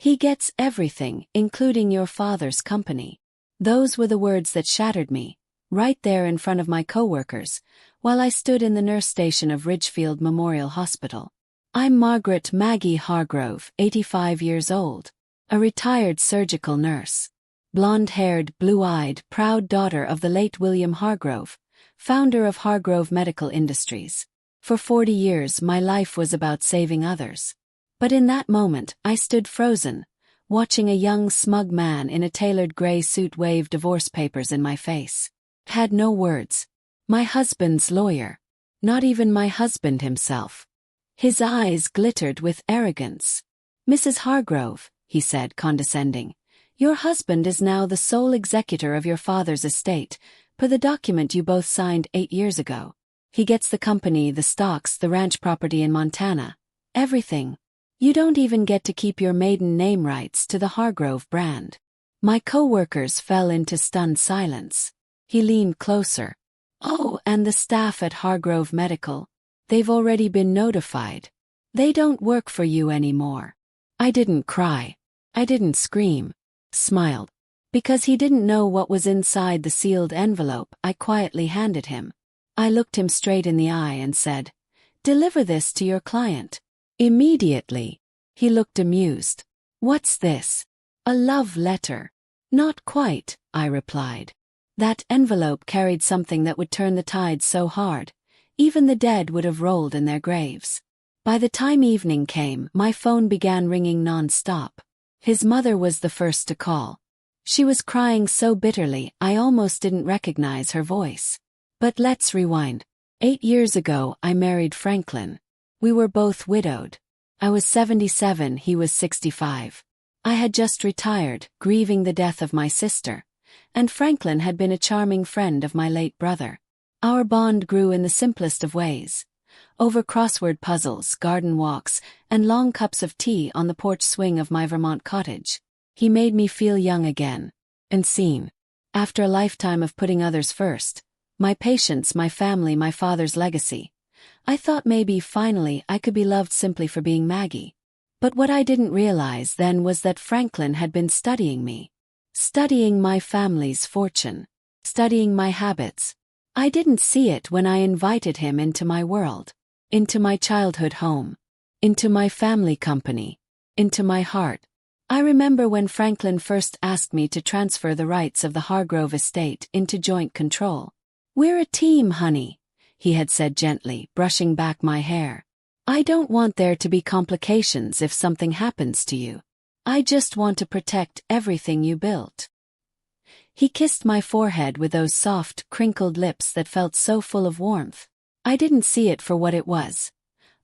He gets everything, including your father's company. Those were the words that shattered me, right there in front of my coworkers, while I stood in the nurse station of Ridgefield Memorial Hospital. I'm Margaret Maggie Hargrove, 85 years old, a retired surgical nurse. Blonde-haired, blue-eyed, proud daughter of the late William Hargrove, founder of Hargrove Medical Industries. For 40 years my life was about saving others. But in that moment, I stood frozen, watching a young smug man in a tailored gray suit wave divorce papers in my face. Had no words. My husband's lawyer. Not even my husband himself. His eyes glittered with arrogance. "Mrs. Hargrove," he said, condescending, "your husband is now the sole executor of your father's estate, per the document you both signed 8 years ago. He gets the company, the stocks, the ranch property in Montana. Everything. You don't even get to keep your maiden name rights to the Hargrove brand." My co-workers fell into stunned silence. He leaned closer. "Oh, and the staff at Hargrove Medical. They've already been notified. They don't work for you anymore." I didn't cry. I didn't scream. Smiled. Because he didn't know what was inside the sealed envelope I quietly handed him. I looked him straight in the eye and said, "Deliver this to your client." Immediately. He looked amused. "What's this? A love letter?" "Not quite," I replied. That envelope carried something that would turn the tide so hard, even the dead would have rolled in their graves. By the time evening came, my phone began ringing non-stop. His mother was the first to call. She was crying so bitterly I almost didn't recognize her voice. But let's rewind. 8 years ago I married Franklin. We were both widowed. I was 77, he was 65. I had just retired, grieving the death of my sister, and Franklin had been a charming friend of my late brother. Our bond grew in the simplest of ways. Over crossword puzzles, garden walks, and long cups of tea on the porch swing of my Vermont cottage. He made me feel young again. And seen. After a lifetime of putting others first, my patients, my family, my father's legacy, I thought maybe finally I could be loved simply for being Maggie. But what I didn't realize then was that Franklin had been studying me. Studying my family's fortune. Studying my habits. I didn't see it when I invited him into my world. Into my childhood home. Into my family company. Into my heart. I remember when Franklin first asked me to transfer the rights of the Hargrove estate into joint control. "We're a team, honey," he had said gently, brushing back my hair. "I don't want there to be complications if something happens to you. I just want to protect everything you built." He kissed my forehead with those soft, crinkled lips that felt so full of warmth. I didn't see it for what it was.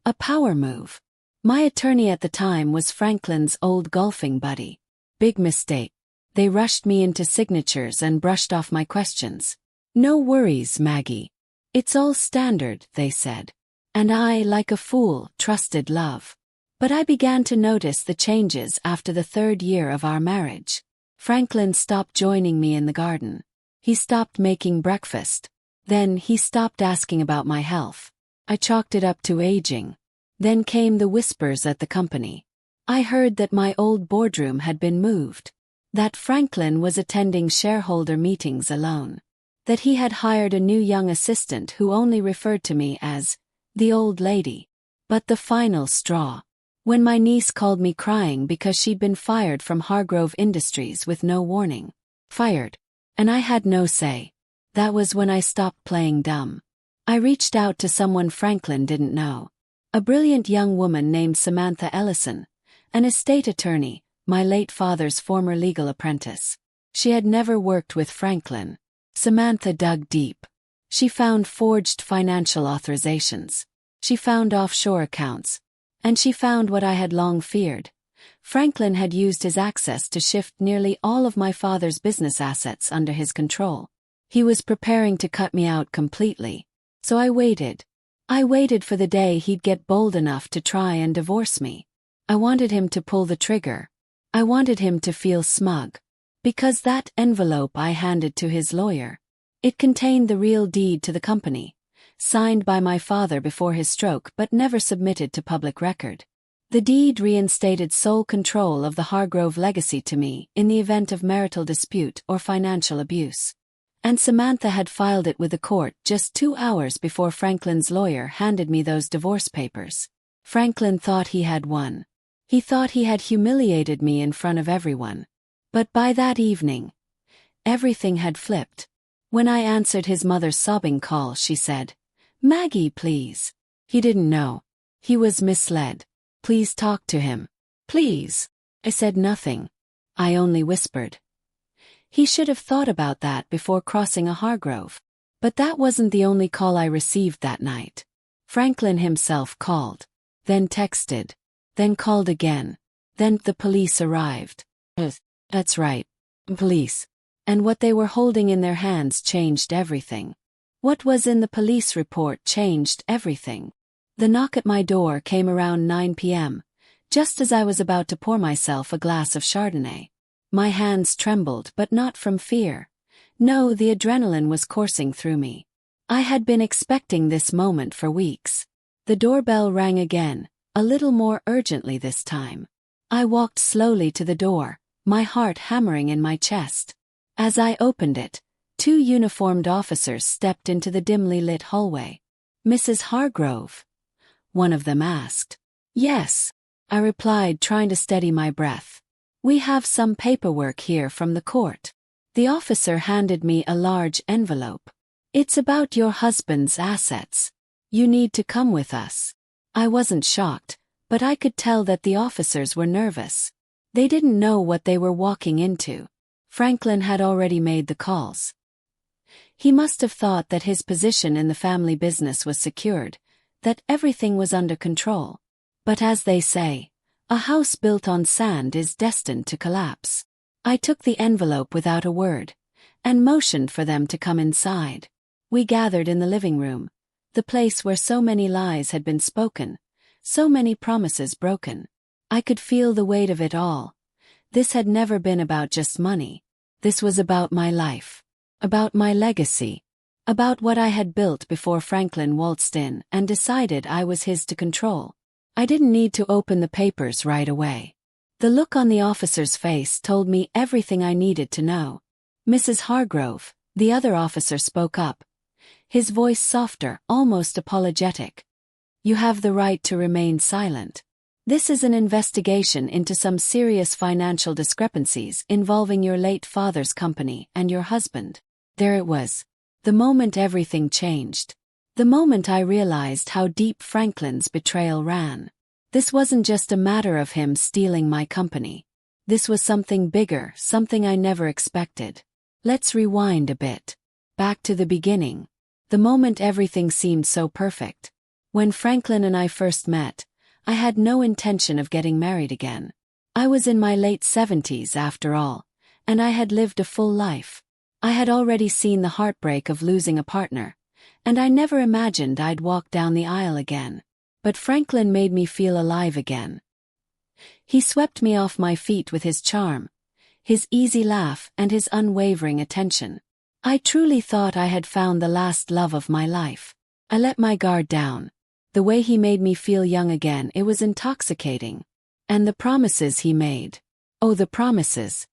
A power move. My attorney at the time was Franklin's old golfing buddy. Big mistake. They rushed me into signatures and brushed off my questions. "No worries, Maggie. It's all standard," they said. And I, like a fool, trusted love. But I began to notice the changes after the 3rd year of our marriage. Franklin stopped joining me in the garden. He stopped making breakfast. Then he stopped asking about my health. I chalked it up to aging. Then came the whispers at the company. I heard that my old boardroom had been moved. That Franklin was attending shareholder meetings alone. That he had hired a new young assistant who only referred to me as the old lady. But the final straw. When my niece called me crying because she'd been fired from Hargrove Industries with no warning. Fired. And I had no say. That was when I stopped playing dumb. I reached out to someone Franklin didn't know. A brilliant young woman named Samantha Ellison, an estate attorney, my late father's former legal apprentice. She had never worked with Franklin. Samantha dug deep. She found forged financial authorizations. She found offshore accounts. And she found what I had long feared. Franklin had used his access to shift nearly all of my father's business assets under his control. He was preparing to cut me out completely. So I waited. I waited for the day he'd get bold enough to try and divorce me. I wanted him to pull the trigger. I wanted him to feel smug. Because that envelope I handed to his lawyer, it contained the real deed to the company, signed by my father before his stroke but never submitted to public record. The deed reinstated sole control of the Hargrove legacy to me in the event of marital dispute or financial abuse. And Samantha had filed it with the court just 2 hours before Franklin's lawyer handed me those divorce papers. Franklin thought he had won. He thought he had humiliated me in front of everyone. But by that evening, everything had flipped. When I answered his mother's sobbing call, she said, "Maggie, please." He didn't know. He was misled. "Please talk to him. Please." I said nothing. I only whispered. He should have thought about that before crossing a Hargrove. But that wasn't the only call I received that night. Franklin himself called, then texted, then called again. Then the police arrived. That's right. Police. And what they were holding in their hands changed everything. What was in the police report changed everything. The knock at my door came around 9 p.m., just as I was about to pour myself a glass of Chardonnay. My hands trembled, but not from fear. No, the adrenaline was coursing through me. I had been expecting this moment for weeks. The doorbell rang again, a little more urgently this time. I walked slowly to the door, my heart hammering in my chest. As I opened it, 2 uniformed officers stepped into the dimly lit hallway. "Mrs. Hargrove?" one of them asked. "Yes," I replied, trying to steady my breath. "We have some paperwork here from the court." The officer handed me a large envelope. "It's about your husband's assets. You need to come with us." I wasn't shocked, but I could tell that the officers were nervous. They didn't know what they were walking into. Franklin had already made the calls. He must have thought that his position in the family business was secured, that everything was under control. But as they say, a house built on sand is destined to collapse. I took the envelope without a word, and motioned for them to come inside. We gathered in the living room, the place where so many lies had been spoken, so many promises broken. I could feel the weight of it all. This had never been about just money. This was about my life, about my legacy, about what I had built before Franklin waltzed in and decided I was his to control. I didn't need to open the papers right away. The look on the officer's face told me everything I needed to know. "Mrs. Hargrove," the other officer spoke up, his voice softer, almost apologetic. "You have the right to remain silent. This is an investigation into some serious financial discrepancies involving your late father's company and your husband." There it was. The moment everything changed. The moment I realized how deep Franklin's betrayal ran. This wasn't just a matter of him stealing my company. This was something bigger, something I never expected. Let's rewind a bit. Back to the beginning. The moment everything seemed so perfect. When Franklin and I first met, I had no intention of getting married again. I was in my late 70s after all, and I had lived a full life. I had already seen the heartbreak of losing a partner, and I never imagined I'd walk down the aisle again. But Franklin made me feel alive again. He swept me off my feet with his charm, his easy laugh and his unwavering attention. I truly thought I had found the last love of my life. I let my guard down. The way he made me feel young again, it was intoxicating. And the promises he made. Oh, the promises.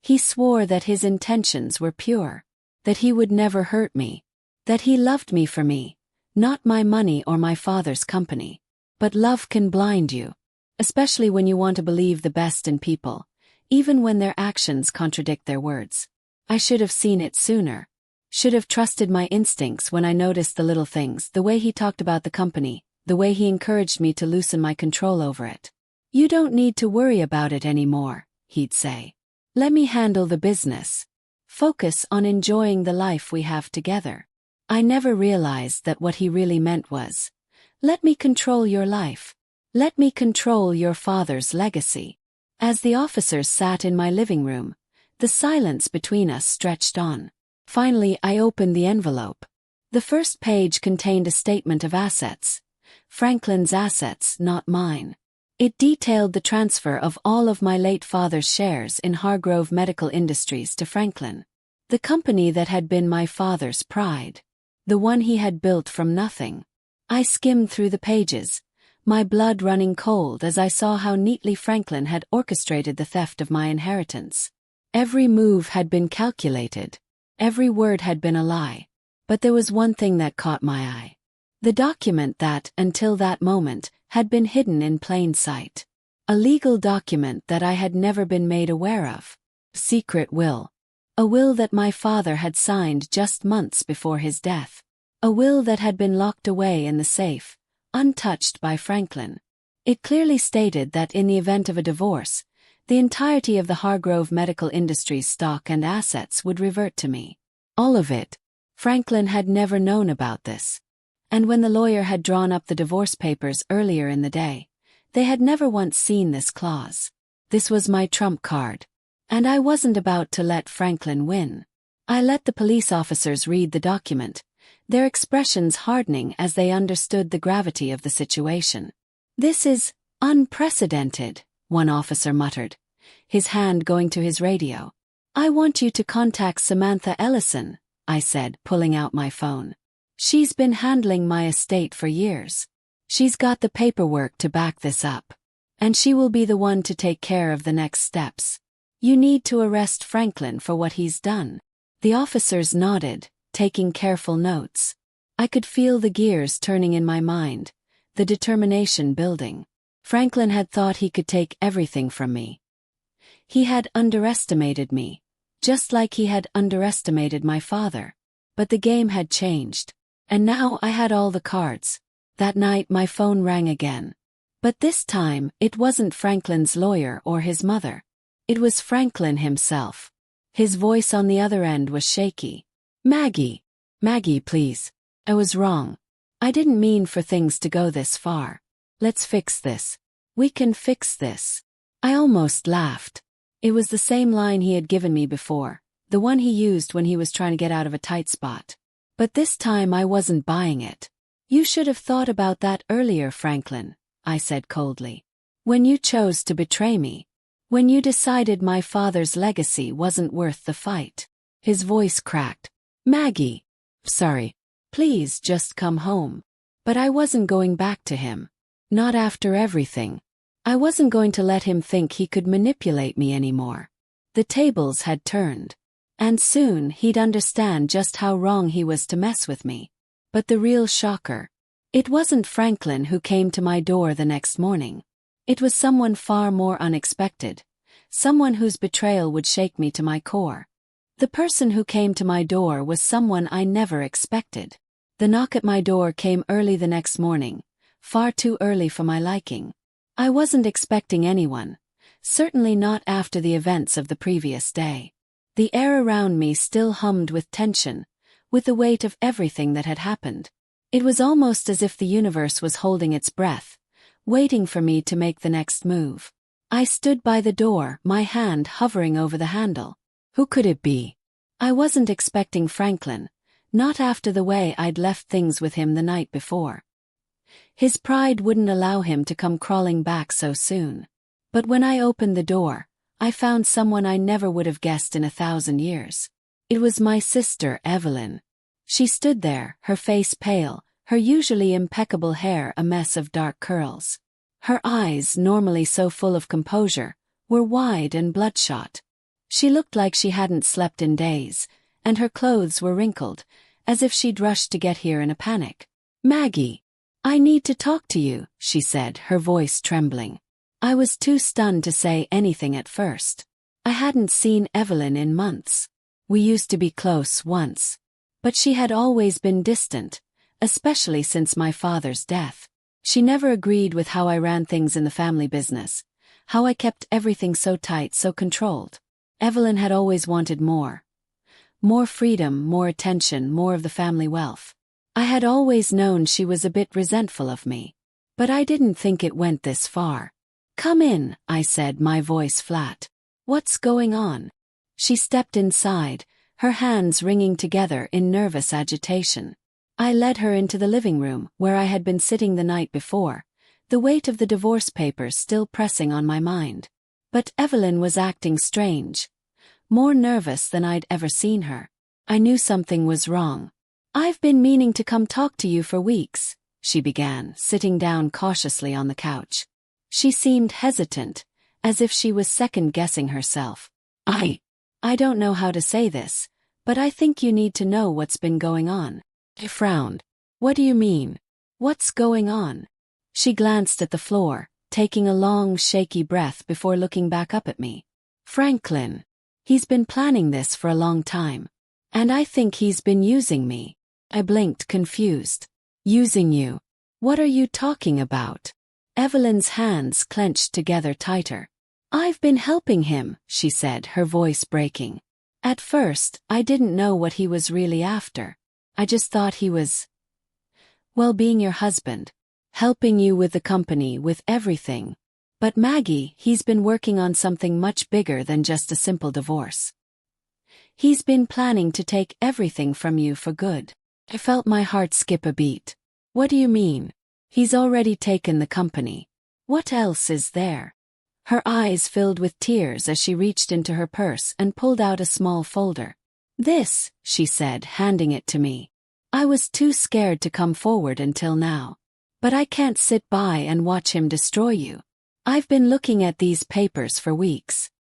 He swore that his intentions were pure, that he would never hurt me, that he loved me for me, not my money or my father's company. But love can blind you, especially when you want to believe the best in people, even when their actions contradict their words. I should have seen it sooner. Should have trusted my instincts when I noticed the little things, the way he talked about the company, the way he encouraged me to loosen my control over it. "You don't need to worry about it anymore," he'd say. "Let me handle the business. Focus on enjoying the life we have together." I never realized that what he really meant was, "Let me control your life. Let me control your father's legacy." As the officers sat in my living room, the silence between us stretched on. Finally, I opened the envelope. The first page contained a statement of assets. Franklin's assets, not mine. It detailed the transfer of all of my late father's shares in Hargrove Medical Industries to Franklin. The company that had been my father's pride. The one he had built from nothing. I skimmed through the pages, my blood running cold as I saw how neatly Franklin had orchestrated the theft of my inheritance. Every move had been calculated. Every word had been a lie. But there was one thing that caught my eye. The document that, until that moment, had been hidden in plain sight. A legal document that I had never been made aware of. Secret will. A will that my father had signed just months before his death. A will that had been locked away in the safe, untouched by Franklin. It clearly stated that in the event of a divorce, the entirety of the Hargrove Medical Industries stock and assets would revert to me. All of it. Franklin had never known about this. And when the lawyer had drawn up the divorce papers earlier in the day, they had never once seen this clause. This was my trump card. And I wasn't about to let Franklin win. I let the police officers read the document, their expressions hardening as they understood the gravity of the situation. "This is unprecedented," one officer muttered, his hand going to his radio. "I want you to contact Samantha Ellison," I said, pulling out my phone. "She's been handling my estate for years. She's got the paperwork to back this up. And she will be the one to take care of the next steps. You need to arrest Franklin for what he's done." The officers nodded, taking careful notes. I could feel the gears turning in my mind, the determination building. Franklin had thought he could take everything from me. He had underestimated me, just like he had underestimated my father. But the game had changed. And now I had all the cards. That night my phone rang again. But this time, it wasn't Franklin's lawyer or his mother. It was Franklin himself. His voice on the other end was shaky. "Maggie. Maggie, please. I was wrong. I didn't mean for things to go this far. Let's fix this. We can fix this." I almost laughed. It was the same line he had given me before, the one he used when he was trying to get out of a tight spot. But this time I wasn't buying it. "You should have thought about that earlier, Franklin," I said coldly. "When you chose to betray me. When you decided my father's legacy wasn't worth the fight." His voice cracked. "Maggie. Sorry. Please just come home." But I wasn't going back to him. Not after everything. I wasn't going to let him think he could manipulate me anymore. The tables had turned. And soon he'd understand just how wrong he was to mess with me. But the real shocker. It wasn't Franklin who came to my door the next morning. It was someone far more unexpected. Someone whose betrayal would shake me to my core. The person who came to my door was someone I never expected. The knock at my door came early the next morning, far too early for my liking. I wasn't expecting anyone, certainly not after the events of the previous day. The air around me still hummed with tension, with the weight of everything that had happened. It was almost as if the universe was holding its breath, waiting for me to make the next move. I stood by the door, my hand hovering over the handle. Who could it be? I wasn't expecting Franklin, not after the way I'd left things with him the night before. His pride wouldn't allow him to come crawling back so soon. But when I opened the door, I found someone I never would have guessed in 1,000 years. It was my sister, Evelyn. She stood there, her face pale, her usually impeccable hair a mess of dark curls. Her eyes, normally so full of composure, were wide and bloodshot. She looked like she hadn't slept in days, and her clothes were wrinkled, as if she'd rushed to get here in a panic. "Maggie, I need to talk to you," she said, her voice trembling. I was too stunned to say anything at first. I hadn't seen Evelyn in months. We used to be close once. But she had always been distant, especially since my father's death. She never agreed with how I ran things in the family business, how I kept everything so tight, so controlled. Evelyn had always wanted more. More freedom, more attention, more of the family wealth. I had always known she was a bit resentful of me. But I didn't think it went this far. "Come in," I said, my voice flat. "What's going on?" She stepped inside, her hands wringing together in nervous agitation. I led her into the living room, where I had been sitting the night before, the weight of the divorce papers still pressing on my mind. But Evelyn was acting strange. More nervous than I'd ever seen her. I knew something was wrong. "I've been meaning to come talk to you for weeks," she began, sitting down cautiously on the couch. She seemed hesitant, as if she was second-guessing herself. I don't know how to say this, but I think you need to know what's been going on. I frowned. What do you mean? What's going on? She glanced at the floor, taking a long, shaky breath before looking back up at me. Franklin. He's been planning this for a long time. And I think he's been using me. I blinked, confused. Using you? What are you talking about? Evelyn's hands clenched together tighter. I've been helping him, she said, her voice breaking. At first, I didn't know what he was really after. I just thought he was, well, being your husband. Helping you with the company, with everything. But Maggie, he's been working on something much bigger than just a simple divorce. He's been planning to take everything from you for good. I felt my heart skip a beat. What do you mean? He's already taken the company. What else is there? Her eyes filled with tears as she reached into her purse and pulled out a small folder. This, she said, handing it to me. I was too scared to come forward until now. But I can't sit by and watch him destroy you. I've been looking at these papers for weeks.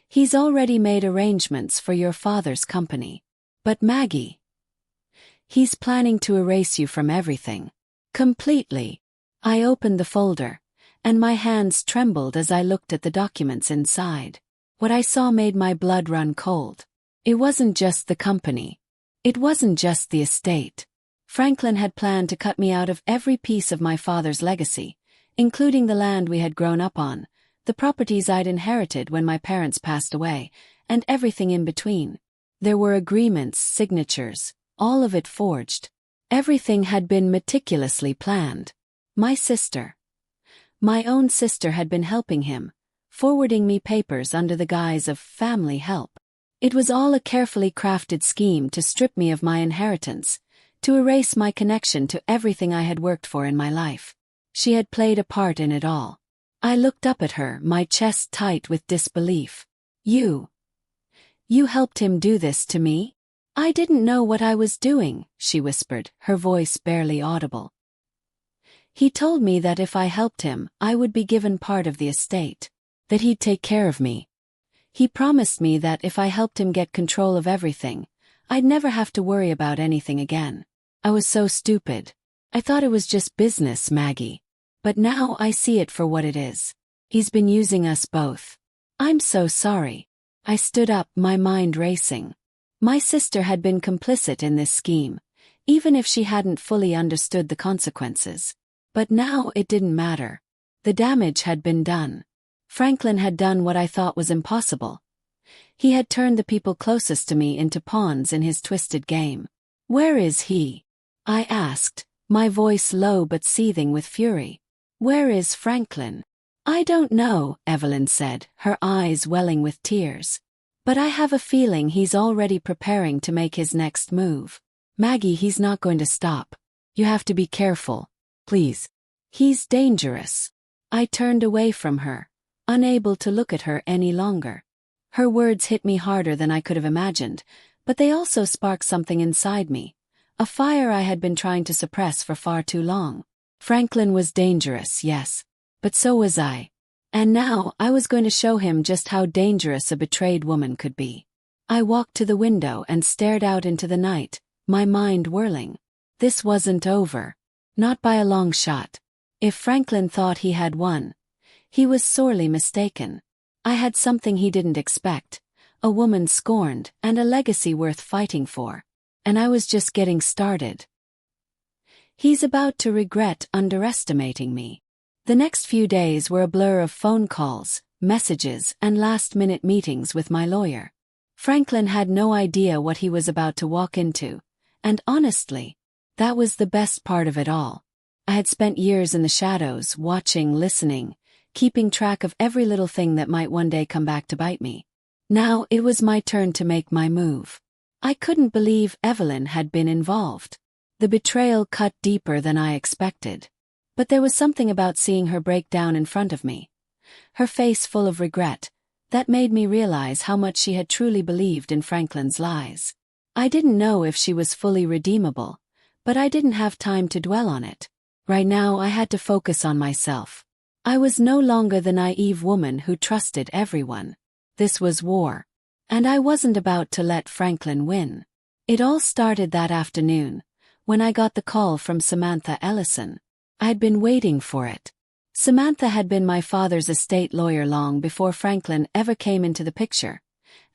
He's already made arrangements for your father's company. But Maggie, he's planning to erase you from everything. Completely. I opened the folder, and my hands trembled as I looked at the documents inside. What I saw made my blood run cold. It wasn't just the company. It wasn't just the estate. Franklin had planned to cut me out of every piece of my father's legacy, including the land we had grown up on, the properties I'd inherited when my parents passed away, and everything in between. There were agreements, signatures, all of it forged. Everything had been meticulously planned. My own sister had been helping him, forwarding me papers under the guise of family help. It was all a carefully crafted scheme to strip me of my inheritance, to erase my connection to everything I had worked for in my life. She had played a part in it all. I looked up at her, my chest tight with disbelief. You helped him do this to me? I didn't know what I was doing, she whispered, her voice barely audible. He told me that if I helped him, I would be given part of the estate, that he'd take care of me. He promised me that if I helped him get control of everything, I'd never have to worry about anything again. I was so stupid. I thought it was just business, Maggie. But now I see it for what it is. He's been using us both. I'm so sorry. I stood up, my mind racing. My sister had been complicit in this scheme, even if she hadn't fully understood the consequences. But now it didn't matter. The damage had been done. Franklin had done what I thought was impossible. He had turned the people closest to me into pawns in his twisted game. Where is he? I asked, my voice low but seething with fury. Where is Franklin? I don't know, Evelyn said, her eyes welling with tears. But I have a feeling he's already preparing to make his next move. Maggie, he's not going to stop. You have to be careful. Please. He's dangerous. I turned away from her, unable to look at her any longer. Her words hit me harder than I could have imagined, but they also sparked something inside me, a fire I had been trying to suppress for far too long. Franklin was dangerous, yes, but so was I. And now I was going to show him just how dangerous a betrayed woman could be. I walked to the window and stared out into the night, my mind whirling. This wasn't over. Not by a long shot. If Franklin thought he had won, he was sorely mistaken. I had something he didn't expect, a woman scorned and a legacy worth fighting for. And I was just getting started. He's about to regret underestimating me. The next few days were a blur of phone calls, messages, and last-minute meetings with my lawyer. Franklin had no idea what he was about to walk into, and honestly, that was the best part of it all. I had spent years in the shadows, watching, listening, keeping track of every little thing that might one day come back to bite me. Now it was my turn to make my move. I couldn't believe Evelyn had been involved. The betrayal cut deeper than I expected. But there was something about seeing her break down in front of me, her face full of regret, that made me realize how much she had truly believed in Franklin's lies. I didn't know if she was fully redeemable, But I didn't have time to dwell on it. Right now I had to focus on myself. I was no longer the naive woman who trusted everyone. This was war. And I wasn't about to let Franklin win. It all started that afternoon, when I got the call from Samantha Ellison. I'd been waiting for it. Samantha had been my father's estate lawyer long before Franklin ever came into the picture,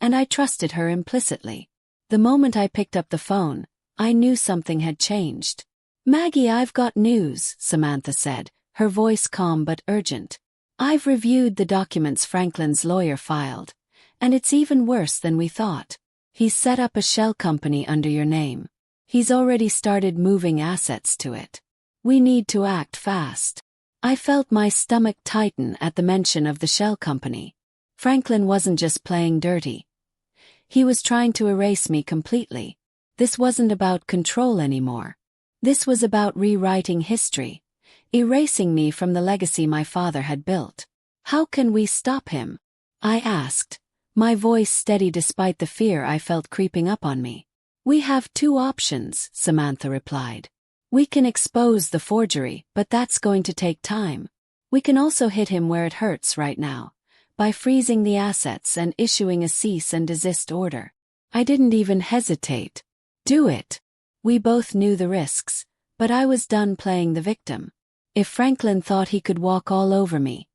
and I trusted her implicitly. The moment I picked up the phone, I knew something had changed. "Maggie, I've got news," Samantha said, her voice calm but urgent. "I've reviewed the documents Franklin's lawyer filed, and it's even worse than we thought. He's set up a shell company under your name. He's already started moving assets to it. We need to act fast." I felt my stomach tighten at the mention of the shell company. Franklin wasn't just playing dirty. He was trying to erase me completely. This wasn't about control anymore. This was about rewriting history, erasing me from the legacy my father had built. "How can we stop him?" I asked, my voice steady despite the fear I felt creeping up on me. "We have two options," Samantha replied. "We can expose the forgery, but that's going to take time. We can also hit him where it hurts right now, by freezing the assets and issuing a cease and desist order." I didn't even hesitate. Do it. We both knew the risks, but I was done playing the victim. If Franklin thought he could walk all over me,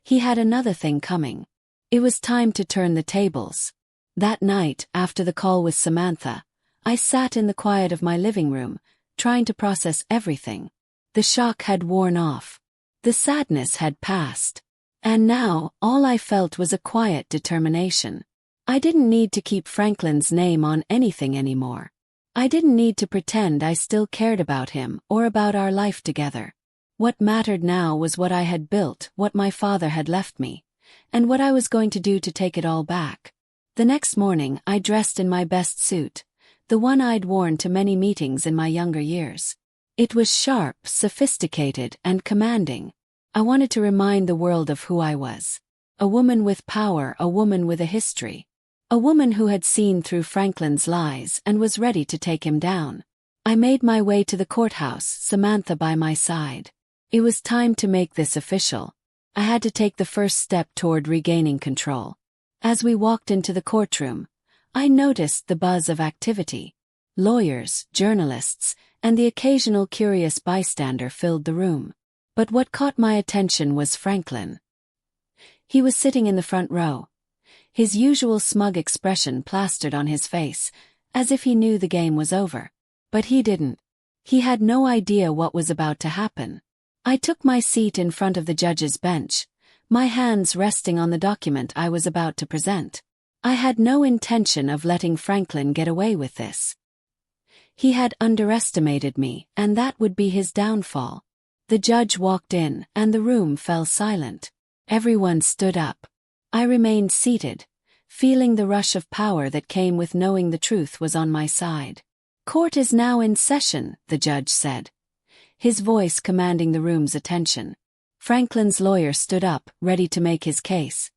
he had another thing coming. It was time to turn the tables. That night, after the call with Samantha, I sat in the quiet of my living room, trying to process everything. The shock had worn off. The sadness had passed. And now, all I felt was a quiet determination. I didn't need to keep Franklin's name on anything anymore. I didn't need to pretend I still cared about him or about our life together. What mattered now was what I had built, what my father had left me, and what I was going to do to take it all back. The next morning, I dressed in my best suit, the one I'd worn to many meetings in my younger years. It was sharp, sophisticated, and commanding. I wanted to remind the world of who I was. A woman with power, a woman with a history. A woman who had seen through Franklin's lies and was ready to take him down. I made my way to the courthouse, Samantha by my side. It was time to make this official. I had to take the first step toward regaining control. As we walked into the courtroom, I noticed the buzz of activity. Lawyers, journalists, and the occasional curious bystander filled the room. But what caught my attention was Franklin. He was sitting in the front row, his usual smug expression plastered on his face, as if he knew the game was over. But he didn't. He had no idea what was about to happen. I took my seat in front of the judge's bench, my hands resting on the document I was about to present. I had no intention of letting Franklin get away with this. He had underestimated me, and that would be his downfall. The judge walked in, and the room fell silent. Everyone stood up. I remained seated, feeling the rush of power that came with knowing the truth was on my side. "Court is now in session," the judge said, his voice commanding the room's attention. Franklin's lawyer stood up, ready to make his case,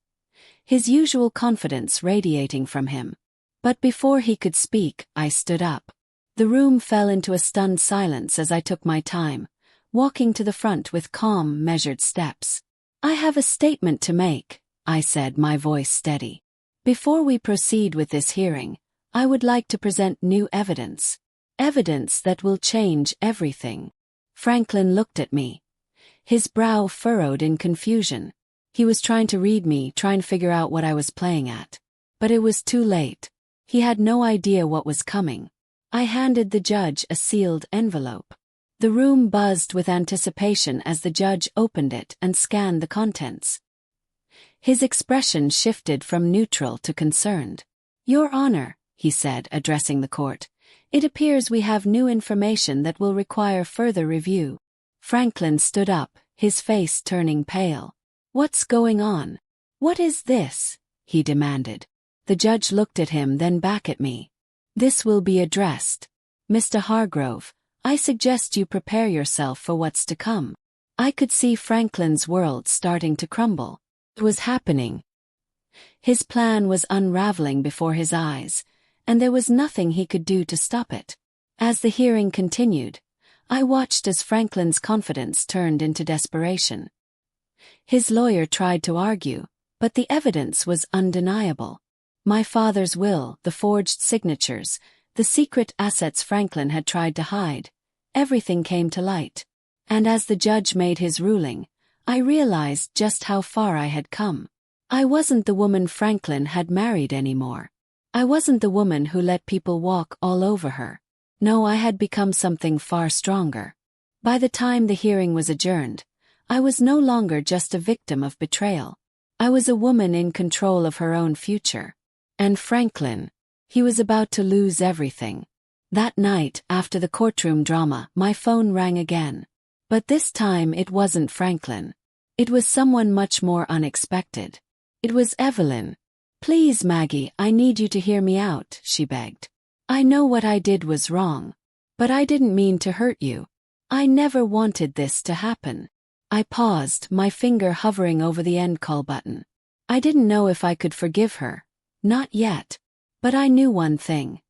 his usual confidence radiating from him. But before he could speak, I stood up. The room fell into a stunned silence as I took my time, walking to the front with calm, measured steps. "I have a statement to make," I said, my voice steady. "Before we proceed with this hearing, I would like to present new evidence. Evidence that will change everything." Franklin looked at me, his brow furrowed in confusion. He was trying to read me, trying to figure out what I was playing at. But it was too late. He had no idea what was coming. I handed the judge a sealed envelope. The room buzzed with anticipation as the judge opened it and scanned the contents. His expression shifted from neutral to concerned. "Your Honor," he said, addressing the court, "it appears we have new information that will require further review." Franklin stood up, his face turning pale. "What's going on? What is this?" he demanded. The judge looked at him, then back at me. "This will be addressed. Mr. Hargrove, I suggest you prepare yourself for what's to come." I could see Franklin's world starting to crumble. It was happening. His plan was unraveling before his eyes, and there was nothing he could do to stop it. As the hearing continued, I watched as Franklin's confidence turned into desperation. His lawyer tried to argue, but the evidence was undeniable. My father's will, the forged signatures, the secret assets Franklin had tried to hide, everything came to light. And as the judge made his ruling, I realized just how far I had come. I wasn't the woman Franklin had married anymore. I wasn't the woman who let people walk all over her. No, I had become something far stronger. By the time the hearing was adjourned, I was no longer just a victim of betrayal. I was a woman in control of her own future. And Franklin, he was about to lose everything. That night, after the courtroom drama, my phone rang again. But this time it wasn't Franklin. It was someone much more unexpected. It was Evelyn. "Please, Maggie, I need you to hear me out," she begged. "I know what I did was wrong. But I didn't mean to hurt you. I never wanted this to happen." I paused, my finger hovering over the end call button. I didn't know if I could forgive her. Not yet. But I knew one thing.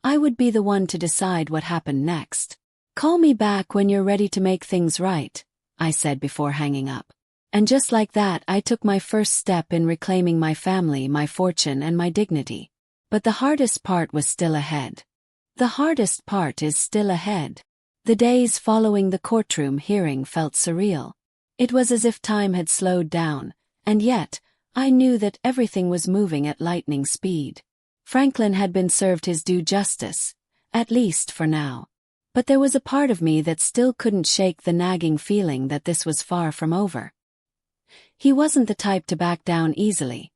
I would be the one to decide what happened next. "Call me back when you're ready to make things right," I said before hanging up. And just like that, I took my first step in reclaiming my family, my fortune, and my dignity. But the hardest part was still ahead. The hardest part is still ahead. The days following the courtroom hearing felt surreal. It was as if time had slowed down, and yet, I knew that everything was moving at lightning speed. Franklin had been served his due justice, at least for now. But there was a part of me that still couldn't shake the nagging feeling that this was far from over. He wasn't the type to back down easily,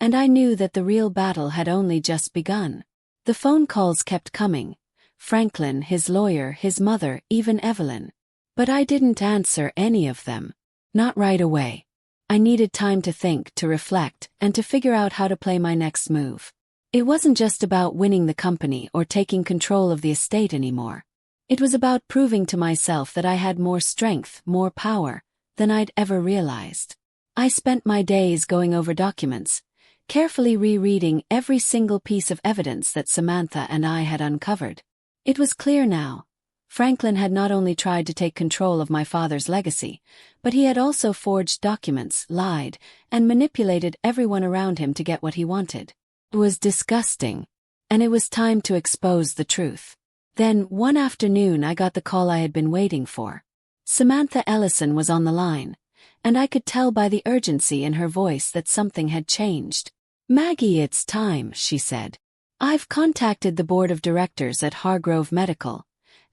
and I knew that the real battle had only just begun. The phone calls kept coming. Franklin, his lawyer, his mother, even Evelyn. But I didn't answer any of them. Not right away. I needed time to think, to reflect, and to figure out how to play my next move. It wasn't just about winning the company or taking control of the estate anymore. It was about proving to myself that I had more strength, more power, than I'd ever realized. I spent my days going over documents, carefully rereading every single piece of evidence that Samantha and I had uncovered. It was clear now. Franklin had not only tried to take control of my father's legacy, but he had also forged documents, lied, and manipulated everyone around him to get what he wanted. It was disgusting, and it was time to expose the truth. Then, one afternoon, I got the call I had been waiting for. Samantha Ellison was on the line, and I could tell by the urgency in her voice that something had changed. "Maggie, it's time," she said. "I've contacted the board of directors at Hargrove Medical,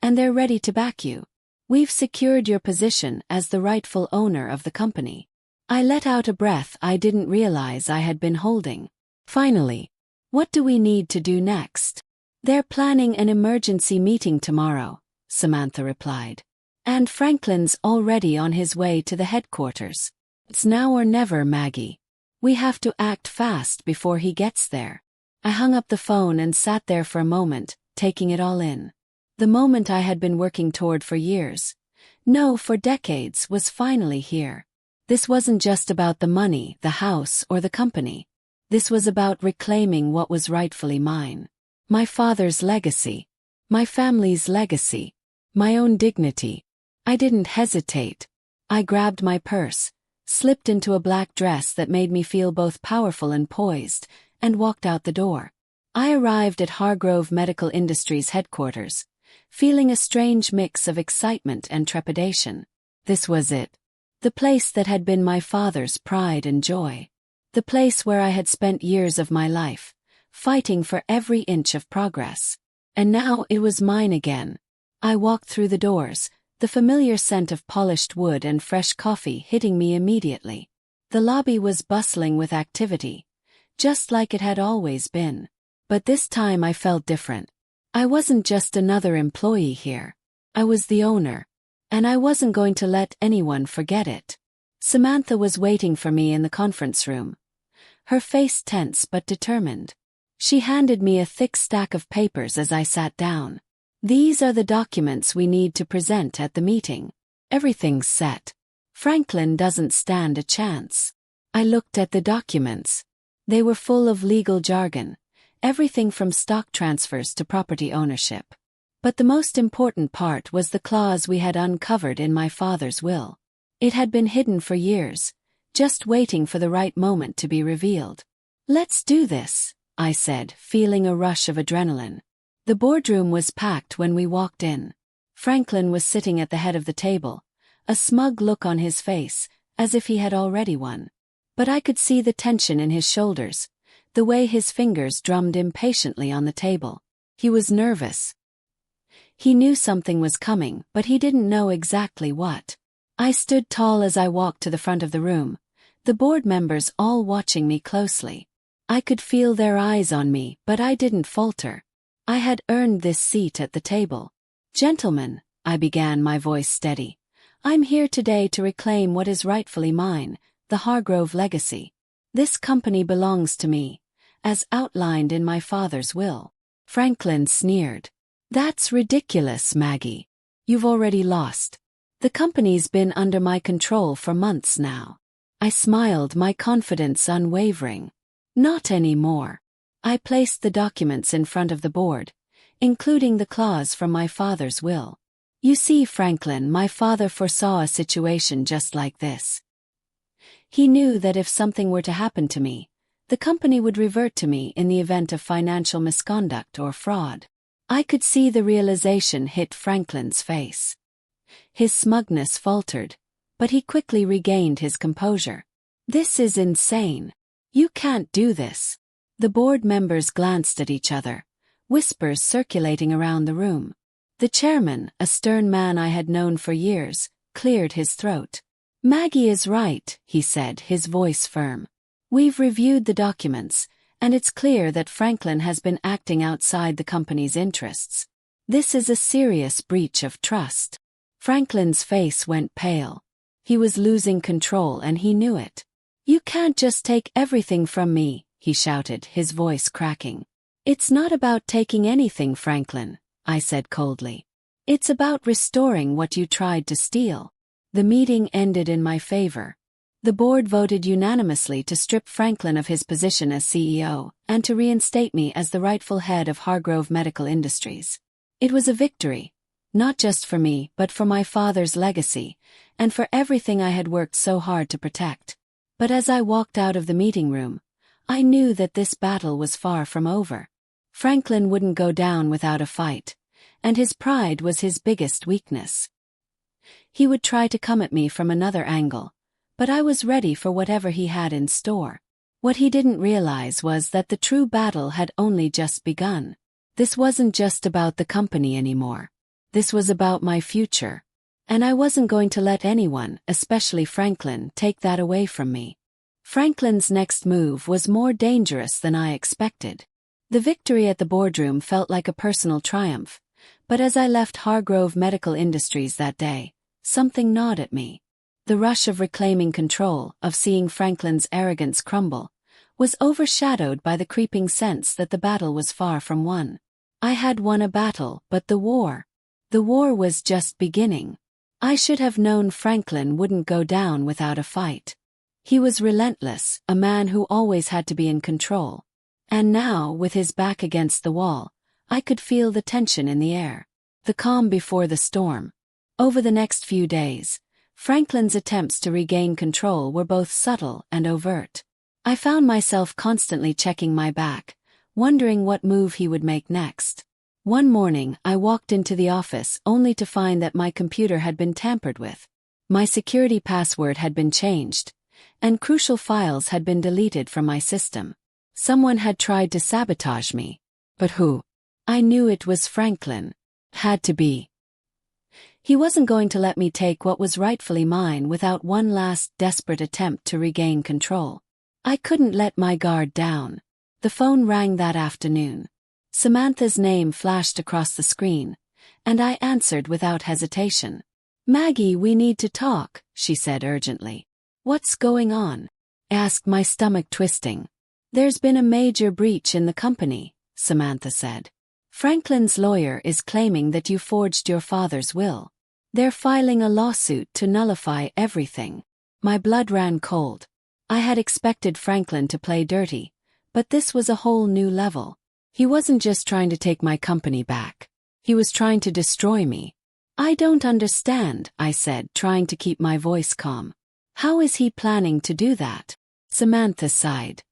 and they're ready to back you. We've secured your position as the rightful owner of the company." I let out a breath I didn't realize I had been holding. "Finally. What do we need to do next?" "They're planning an emergency meeting tomorrow," Samantha replied. "And Franklin's already on his way to the headquarters. It's now or never, Maggie. We have to act fast before he gets there." I hung up the phone and sat there for a moment, taking it all in. The moment I had been working toward for years, no, for decades, was finally here. This wasn't just about the money, the house, or the company. This was about reclaiming what was rightfully mine. My father's legacy. My family's legacy. My own dignity. I didn't hesitate. I grabbed my purse, slipped into a black dress that made me feel both powerful and poised, and walked out the door. I arrived at Hargrove Medical Industries headquarters, feeling a strange mix of excitement and trepidation. This was it. The place that had been my father's pride and joy. The place where I had spent years of my life, fighting for every inch of progress. And now it was mine again. I walked through the doors, the familiar scent of polished wood and fresh coffee hitting me immediately. The lobby was bustling with activity, just like it had always been. But this time I felt different. I wasn't just another employee here. I was the owner. And I wasn't going to let anyone forget it. Samantha was waiting for me in the conference room. Her face tense but determined. She handed me a thick stack of papers as I sat down. "These are the documents we need to present at the meeting. Everything's set. Franklin doesn't stand a chance." I looked at the documents. They were full of legal jargon, everything from stock transfers to property ownership. But the most important part was the clause we had uncovered in my father's will. It had been hidden for years, just waiting for the right moment to be revealed. "Let's do this," I said, feeling a rush of adrenaline. The boardroom was packed when we walked in. Franklin was sitting at the head of the table, a smug look on his face, as if he had already won. But I could see the tension in his shoulders, the way his fingers drummed impatiently on the table. He was nervous. He knew something was coming, but he didn't know exactly what. I stood tall as I walked to the front of the room, the board members all watching me closely. I could feel their eyes on me, but I didn't falter. I had earned this seat at the table. "Gentlemen," I began, my voice steady, "I'm here today to reclaim what is rightfully mine, the Hargrove legacy. This company belongs to me, as outlined in my father's will." Franklin sneered. "That's ridiculous, Maggie. You've already lost. The company's been under my control for months now." I smiled, my confidence unwavering. "Not anymore." I placed the documents in front of the board, including the clause from my father's will. "You see, Franklin, my father foresaw a situation just like this. He knew that if something were to happen to me, the company would revert to me in the event of financial misconduct or fraud." I could see the realization hit Franklin's face. His smugness faltered, but he quickly regained his composure. "This is insane. You can't do this." The board members glanced at each other, whispers circulating around the room. The chairman, a stern man I had known for years, cleared his throat. "Maggie is right," he said, his voice firm. "We've reviewed the documents, and it's clear that Franklin has been acting outside the company's interests. This is a serious breach of trust." Franklin's face went pale. He was losing control and he knew it. "You can't just take everything from me," he shouted, his voice cracking. "It's not about taking anything, Franklin," I said coldly. "It's about restoring what you tried to steal." The meeting ended in my favor. The board voted unanimously to strip Franklin of his position as CEO and to reinstate me as the rightful head of Hargrove Medical Industries. It was a victory, not just for me but for my father's legacy, and for everything I had worked so hard to protect. But as I walked out of the meeting room, I knew that this battle was far from over. Franklin wouldn't go down without a fight, and his pride was his biggest weakness. He would try to come at me from another angle, but I was ready for whatever he had in store. What he didn't realize was that the true battle had only just begun. This wasn't just about the company anymore. This was about my future. And I wasn't going to let anyone, especially Franklin, take that away from me. Franklin's next move was more dangerous than I expected. The victory at the boardroom felt like a personal triumph, but as I left Hargrove Medical Industries that day, something gnawed at me. The rush of reclaiming control, of seeing Franklin's arrogance crumble, was overshadowed by the creeping sense that the battle was far from won. I had won a battle, but the war was just beginning. I should have known Franklin wouldn't go down without a fight. He was relentless, a man who always had to be in control. And now, with his back against the wall, I could feel the tension in the air, the calm before the storm. Over the next few days, Franklin's attempts to regain control were both subtle and overt. I found myself constantly checking my back, wondering what move he would make next. One morning, I walked into the office only to find that my computer had been tampered with. My security password had been changed, and crucial files had been deleted from my system. Someone had tried to sabotage me. But who? I knew it was Franklin. Had to be. He wasn't going to let me take what was rightfully mine without one last desperate attempt to regain control. I couldn't let my guard down. The phone rang that afternoon. Samantha's name flashed across the screen, and I answered without hesitation. "Maggie, we need to talk," she said urgently. "What's going on?" I asked, my stomach twisting. "There's been a major breach in the company," Samantha said. "Franklin's lawyer is claiming that you forged your father's will. They're filing a lawsuit to nullify everything." My blood ran cold. I had expected Franklin to play dirty, but this was a whole new level. He wasn't just trying to take my company back. He was trying to destroy me. I don't understand, I said, trying to keep my voice calm. How is he planning to do that? Samantha sighed.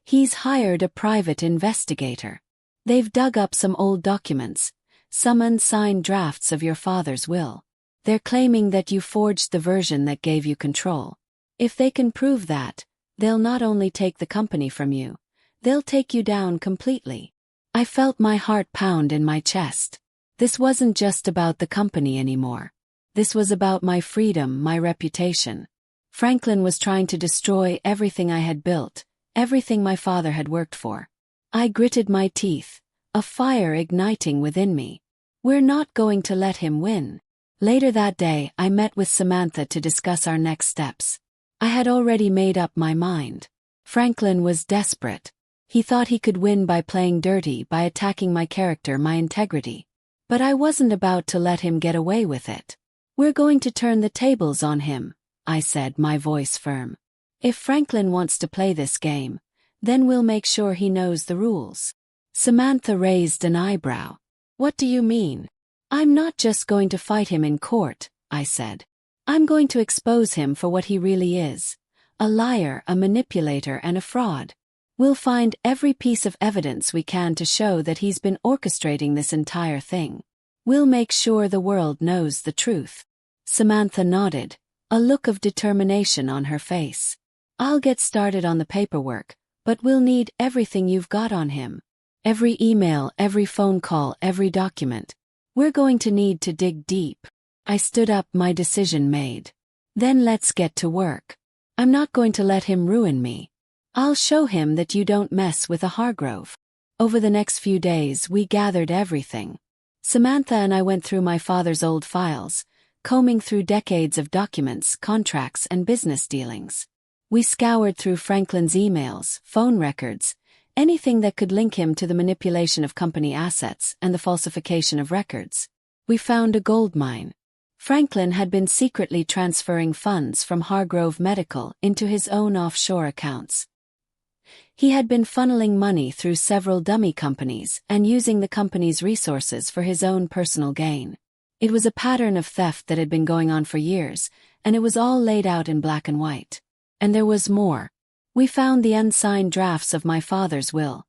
He's hired a private investigator. They've dug up some old documents, some unsigned drafts of your father's will. They're claiming that you forged the version that gave you control. If they can prove that, they'll not only take the company from you, they'll take you down completely. I felt my heart pound in my chest. This wasn't just about the company anymore. This was about my freedom, my reputation. Franklin was trying to destroy everything I had built, everything my father had worked for. I gritted my teeth, a fire igniting within me. We're not going to let him win. Later that day, I met with Samantha to discuss our next steps. I had already made up my mind. Franklin was desperate. He thought he could win by playing dirty, by attacking my character, my integrity. But I wasn't about to let him get away with it. We're going to turn the tables on him, I said, my voice firm. If Franklin wants to play this game, then we'll make sure he knows the rules. Samantha raised an eyebrow. What do you mean? I'm not just going to fight him in court, I said. I'm going to expose him for what he really is. A liar, a manipulator, and a fraud. We'll find every piece of evidence we can to show that he's been orchestrating this entire thing. We'll make sure the world knows the truth. Samantha nodded, a look of determination on her face. I'll get started on the paperwork, but we'll need everything you've got on him. Every email, every phone call, every document. We're going to need to dig deep. I stood up, my decision made. Then let's get to work. I'm not going to let him ruin me. I'll show him that you don't mess with a Hargrove. Over the next few days, we gathered everything. Samantha and I went through my father's old files, combing through decades of documents, contracts, and business dealings. We scoured through Franklin's emails, phone records, anything that could link him to the manipulation of company assets and the falsification of records. We found a gold mine. Franklin had been secretly transferring funds from Hargrove Medical into his own offshore accounts. He had been funneling money through several dummy companies and using the company's resources for his own personal gain. It was a pattern of theft that had been going on for years, and it was all laid out in black and white. And there was more. We found the unsigned drafts of my father's will.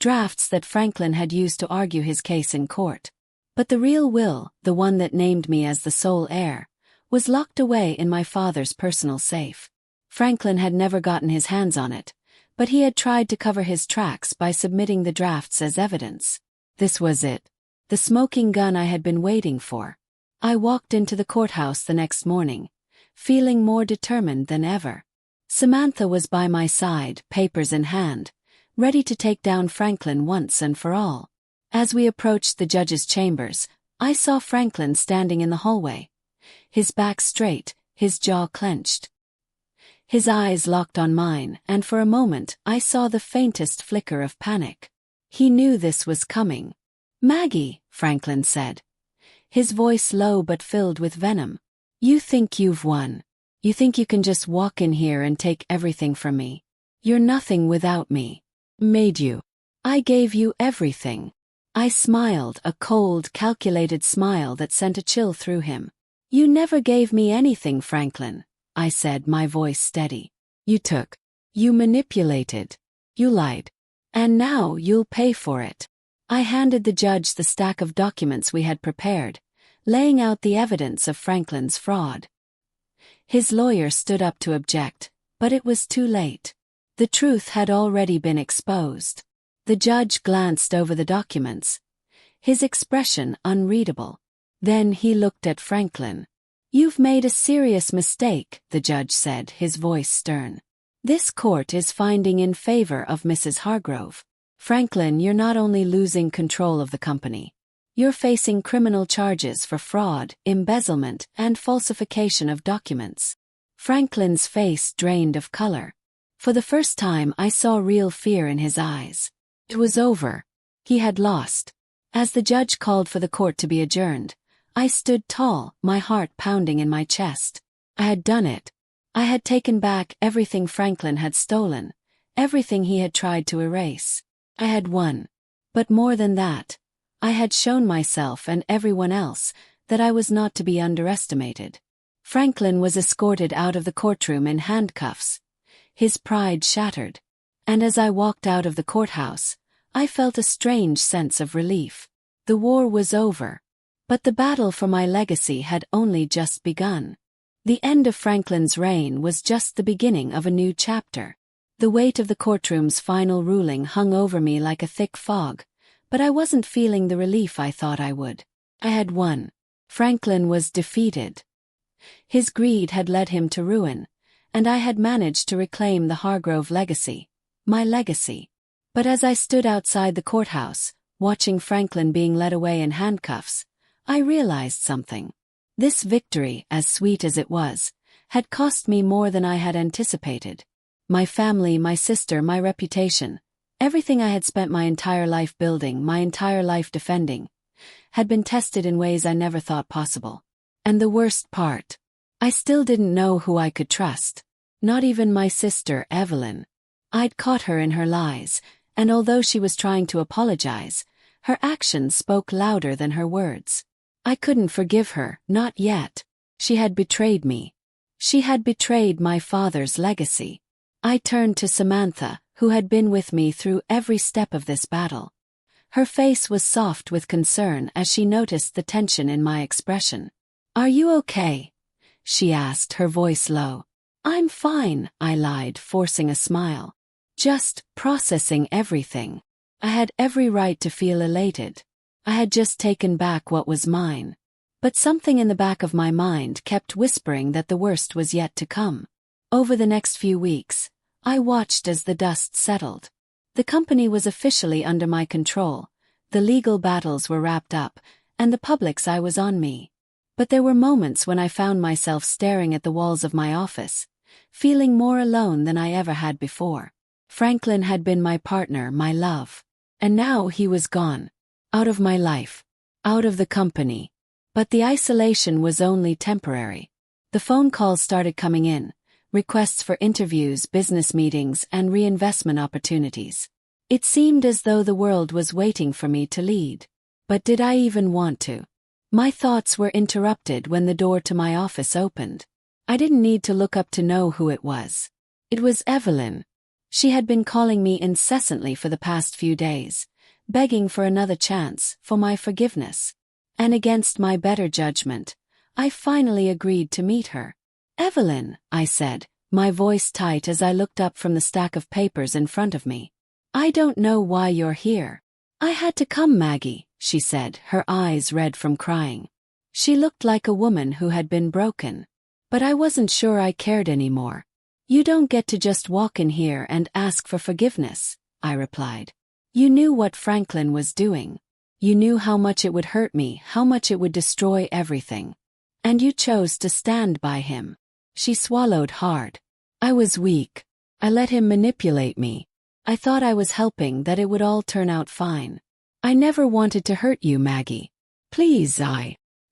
Drafts that Franklin had used to argue his case in court. But the real will, the one that named me as the sole heir, was locked away in my father's personal safe. Franklin had never gotten his hands on it, but he had tried to cover his tracks by submitting the drafts as evidence. This was it. The smoking gun I had been waiting for. I walked into the courthouse the next morning, feeling more determined than ever. Samantha was by my side, papers in hand, ready to take down Franklin once and for all. As we approached the judge's chambers, I saw Franklin standing in the hallway. His back straight, his jaw clenched. His eyes locked on mine, and for a moment I saw the faintest flicker of panic. He knew this was coming. "Maggie," Franklin said. His voice low but filled with venom. "You think you've won. You think you can just walk in here and take everything from me. You're nothing without me. Made you. I gave you everything." I smiled, a cold, calculated smile that sent a chill through him. "You never gave me anything, Franklin," I said, my voice steady. "You took. You manipulated. You lied. And now you'll pay for it." I handed the judge the stack of documents we had prepared, laying out the evidence of Franklin's fraud. His lawyer stood up to object, but it was too late. The truth had already been exposed. The judge glanced over the documents, his expression unreadable. Then he looked at Franklin. "You've made a serious mistake," the judge said, his voice stern. "This court is finding in favor of Mrs. Hargrove. Franklin, you're not only losing control of the company. You're facing criminal charges for fraud, embezzlement, and falsification of documents." Franklin's face drained of color. For the first time I saw real fear in his eyes. It was over. He had lost. As the judge called for the court to be adjourned, I stood tall, my heart pounding in my chest. I had done it. I had taken back everything Franklin had stolen, everything he had tried to erase. I had won. But more than that, I had shown myself and everyone else that I was not to be underestimated. Franklin was escorted out of the courtroom in handcuffs, his pride shattered. And as I walked out of the courthouse, I felt a strange sense of relief. The war was over. But the battle for my legacy had only just begun. The end of Franklin's reign was just the beginning of a new chapter. The weight of the courtroom's final ruling hung over me like a thick fog, but I wasn't feeling the relief I thought I would. I had won. Franklin was defeated. His greed had led him to ruin, and I had managed to reclaim the Hargrove legacy, my legacy. But as I stood outside the courthouse, watching Franklin being led away in handcuffs, I realized something. This victory, as sweet as it was, had cost me more than I had anticipated. My family, my sister, my reputation, everything I had spent my entire life building, my entire life defending, had been tested in ways I never thought possible. And the worst part, I still didn't know who I could trust. Not even my sister, Evelyn. I'd caught her in her lies, and although she was trying to apologize, her actions spoke louder than her words. I couldn't forgive her, not yet. She had betrayed me. She had betrayed my father's legacy. I turned to Samantha, who had been with me through every step of this battle. Her face was soft with concern as she noticed the tension in my expression. "Are you okay?" she asked, her voice low. "I'm fine," I lied, forcing a smile. "Just processing everything." I had every right to feel elated. I had just taken back what was mine. But something in the back of my mind kept whispering that the worst was yet to come. Over the next few weeks, I watched as the dust settled. The company was officially under my control, the legal battles were wrapped up, and the public's eye was on me. But there were moments when I found myself staring at the walls of my office, feeling more alone than I ever had before. Franklin had been my partner, my love. And now he was gone. Out of my life. Out of the company. But the isolation was only temporary. The phone calls started coming in, requests for interviews, business meetings, and reinvestment opportunities. It seemed as though the world was waiting for me to lead. But did I even want to? My thoughts were interrupted when the door to my office opened. I didn't need to look up to know who it was. It was Evelyn. She had been calling me incessantly for the past few days, begging for another chance, for my forgiveness. And against my better judgment, I finally agreed to meet her. "Evelyn," I said, my voice tight as I looked up from the stack of papers in front of me. "I don't know why you're here." "I had to come, Maggie," she said, her eyes red from crying. She looked like a woman who had been broken. But I wasn't sure I cared anymore. "You don't get to just walk in here and ask for forgiveness," I replied. "You knew what Franklin was doing. You knew how much it would hurt me, how much it would destroy everything. And you chose to stand by him." She swallowed hard. "I was weak. I let him manipulate me. I thought I was helping, that it would all turn out fine. I never wanted to hurt you, Maggie. Please,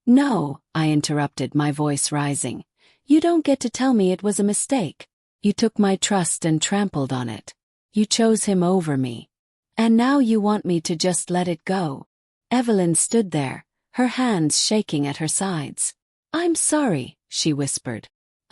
No," I interrupted, my voice rising. "You don't get to tell me it was a mistake. You took my trust and trampled on it. You chose him over me. And now you want me to just let it go." Evelyn stood there, her hands shaking at her sides. "I'm sorry," she whispered.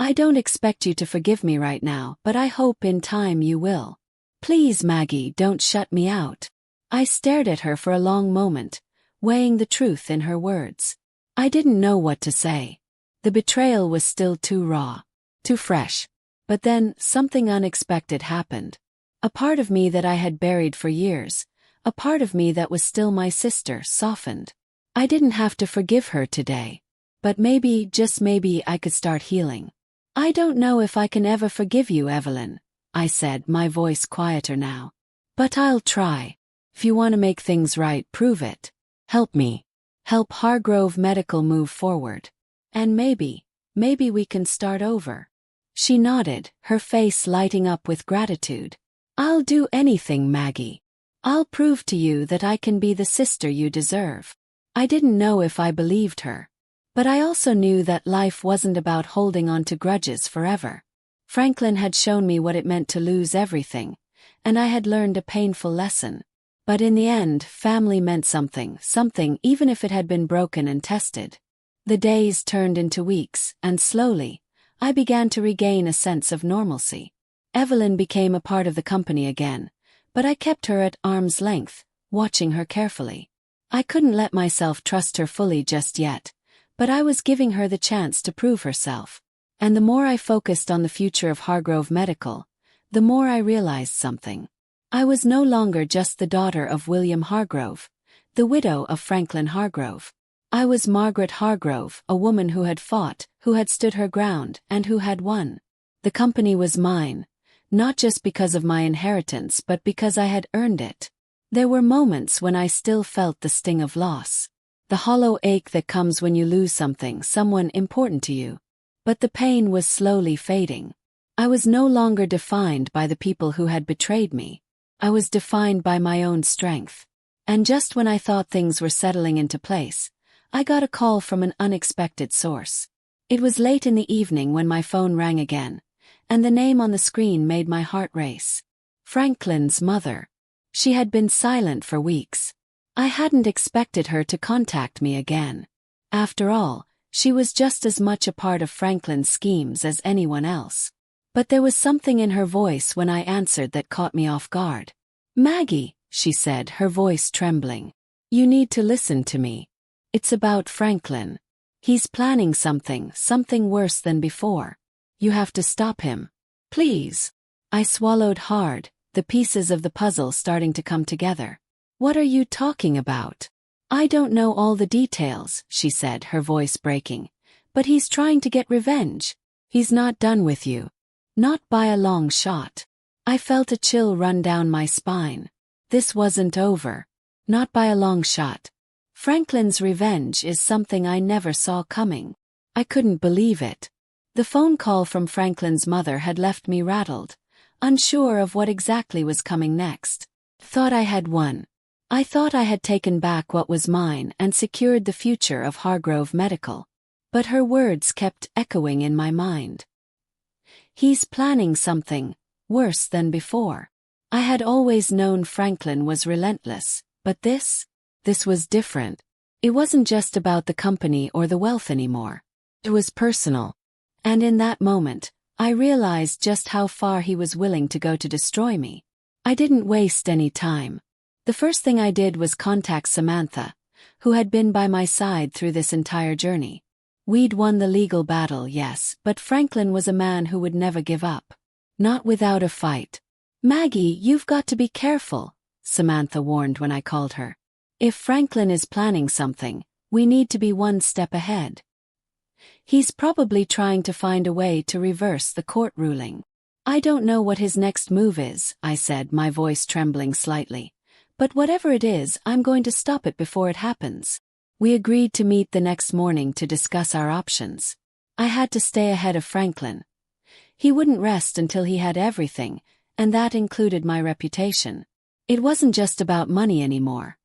"I don't expect you to forgive me right now, but I hope in time you will. Please, Maggie, don't shut me out." I stared at her for a long moment, weighing the truth in her words. I didn't know what to say. The betrayal was still too raw, too fresh. But then, something unexpected happened. A part of me that I had buried for years, a part of me that was still my sister, softened. I didn't have to forgive her today. But maybe, just maybe, I could start healing. "I don't know if I can ever forgive you, Evelyn," I said, my voice quieter now. "But I'll try. If you want to make things right, prove it. Help me. Help Hargrove Medical move forward. And maybe we can start over." She nodded, her face lighting up with gratitude. "I'll do anything, Maggie. I'll prove to you that I can be the sister you deserve." I didn't know if I believed her. But I also knew that life wasn't about holding on to grudges forever. Franklin had shown me what it meant to lose everything, and I had learned a painful lesson. But in the end, family meant something even if it had been broken and tested. The days turned into weeks, and slowly, I began to regain a sense of normalcy. Evelyn became a part of the company again, but I kept her at arm's length, watching her carefully. I couldn't let myself trust her fully just yet, but I was giving her the chance to prove herself. And the more I focused on the future of Hargrove Medical, the more I realized something. I was no longer just the daughter of William Hargrove, the widow of Franklin Hargrove. I was Margaret Hargrove, a woman who had fought, who had stood her ground, and who had won. The company was mine, not just because of my inheritance but because I had earned it. There were moments when I still felt the sting of loss, the hollow ache that comes when you lose someone important to you. But the pain was slowly fading. I was no longer defined by the people who had betrayed me. I was defined by my own strength. And just when I thought things were settling into place, I got a call from an unexpected source. It was late in the evening when my phone rang again, and the name on the screen made my heart race. Franklin's mother. She had been silent for weeks. I hadn't expected her to contact me again. After all, she was just as much a part of Franklin's schemes as anyone else. But there was something in her voice when I answered that caught me off guard. "Maggie," she said, her voice trembling. "You need to listen to me. It's about Franklin. He's planning something worse than before. You have to stop him. Please." I swallowed hard, the pieces of the puzzle starting to come together. "What are you talking about?" "I don't know all the details," she said, her voice breaking. "But he's trying to get revenge. He's not done with you. Not by a long shot." I felt a chill run down my spine. This wasn't over. Not by a long shot. Franklin's revenge is something I never saw coming. I couldn't believe it. The phone call from Franklin's mother had left me rattled, unsure of what exactly was coming next. Thought I had won. I thought I had taken back what was mine and secured the future of Hargrove Medical. But her words kept echoing in my mind. He's planning something worse than before. I had always known Franklin was relentless, but this was different. It wasn't just about the company or the wealth anymore. It was personal. And in that moment, I realized just how far he was willing to go to destroy me. I didn't waste any time. The first thing I did was contact Samantha, who had been by my side through this entire journey. We'd won the legal battle, yes, but Franklin was a man who would never give up. Not without a fight. "Maggie, you've got to be careful," Samantha warned when I called her. "If Franklin is planning something, we need to be one step ahead. He's probably trying to find a way to reverse the court ruling." "I don't know what his next move is," I said, my voice trembling slightly. "But whatever it is, I'm going to stop it before it happens." We agreed to meet the next morning to discuss our options. I had to stay ahead of Franklin. He wouldn't rest until he had everything, and that included my reputation. It wasn't just about money anymore.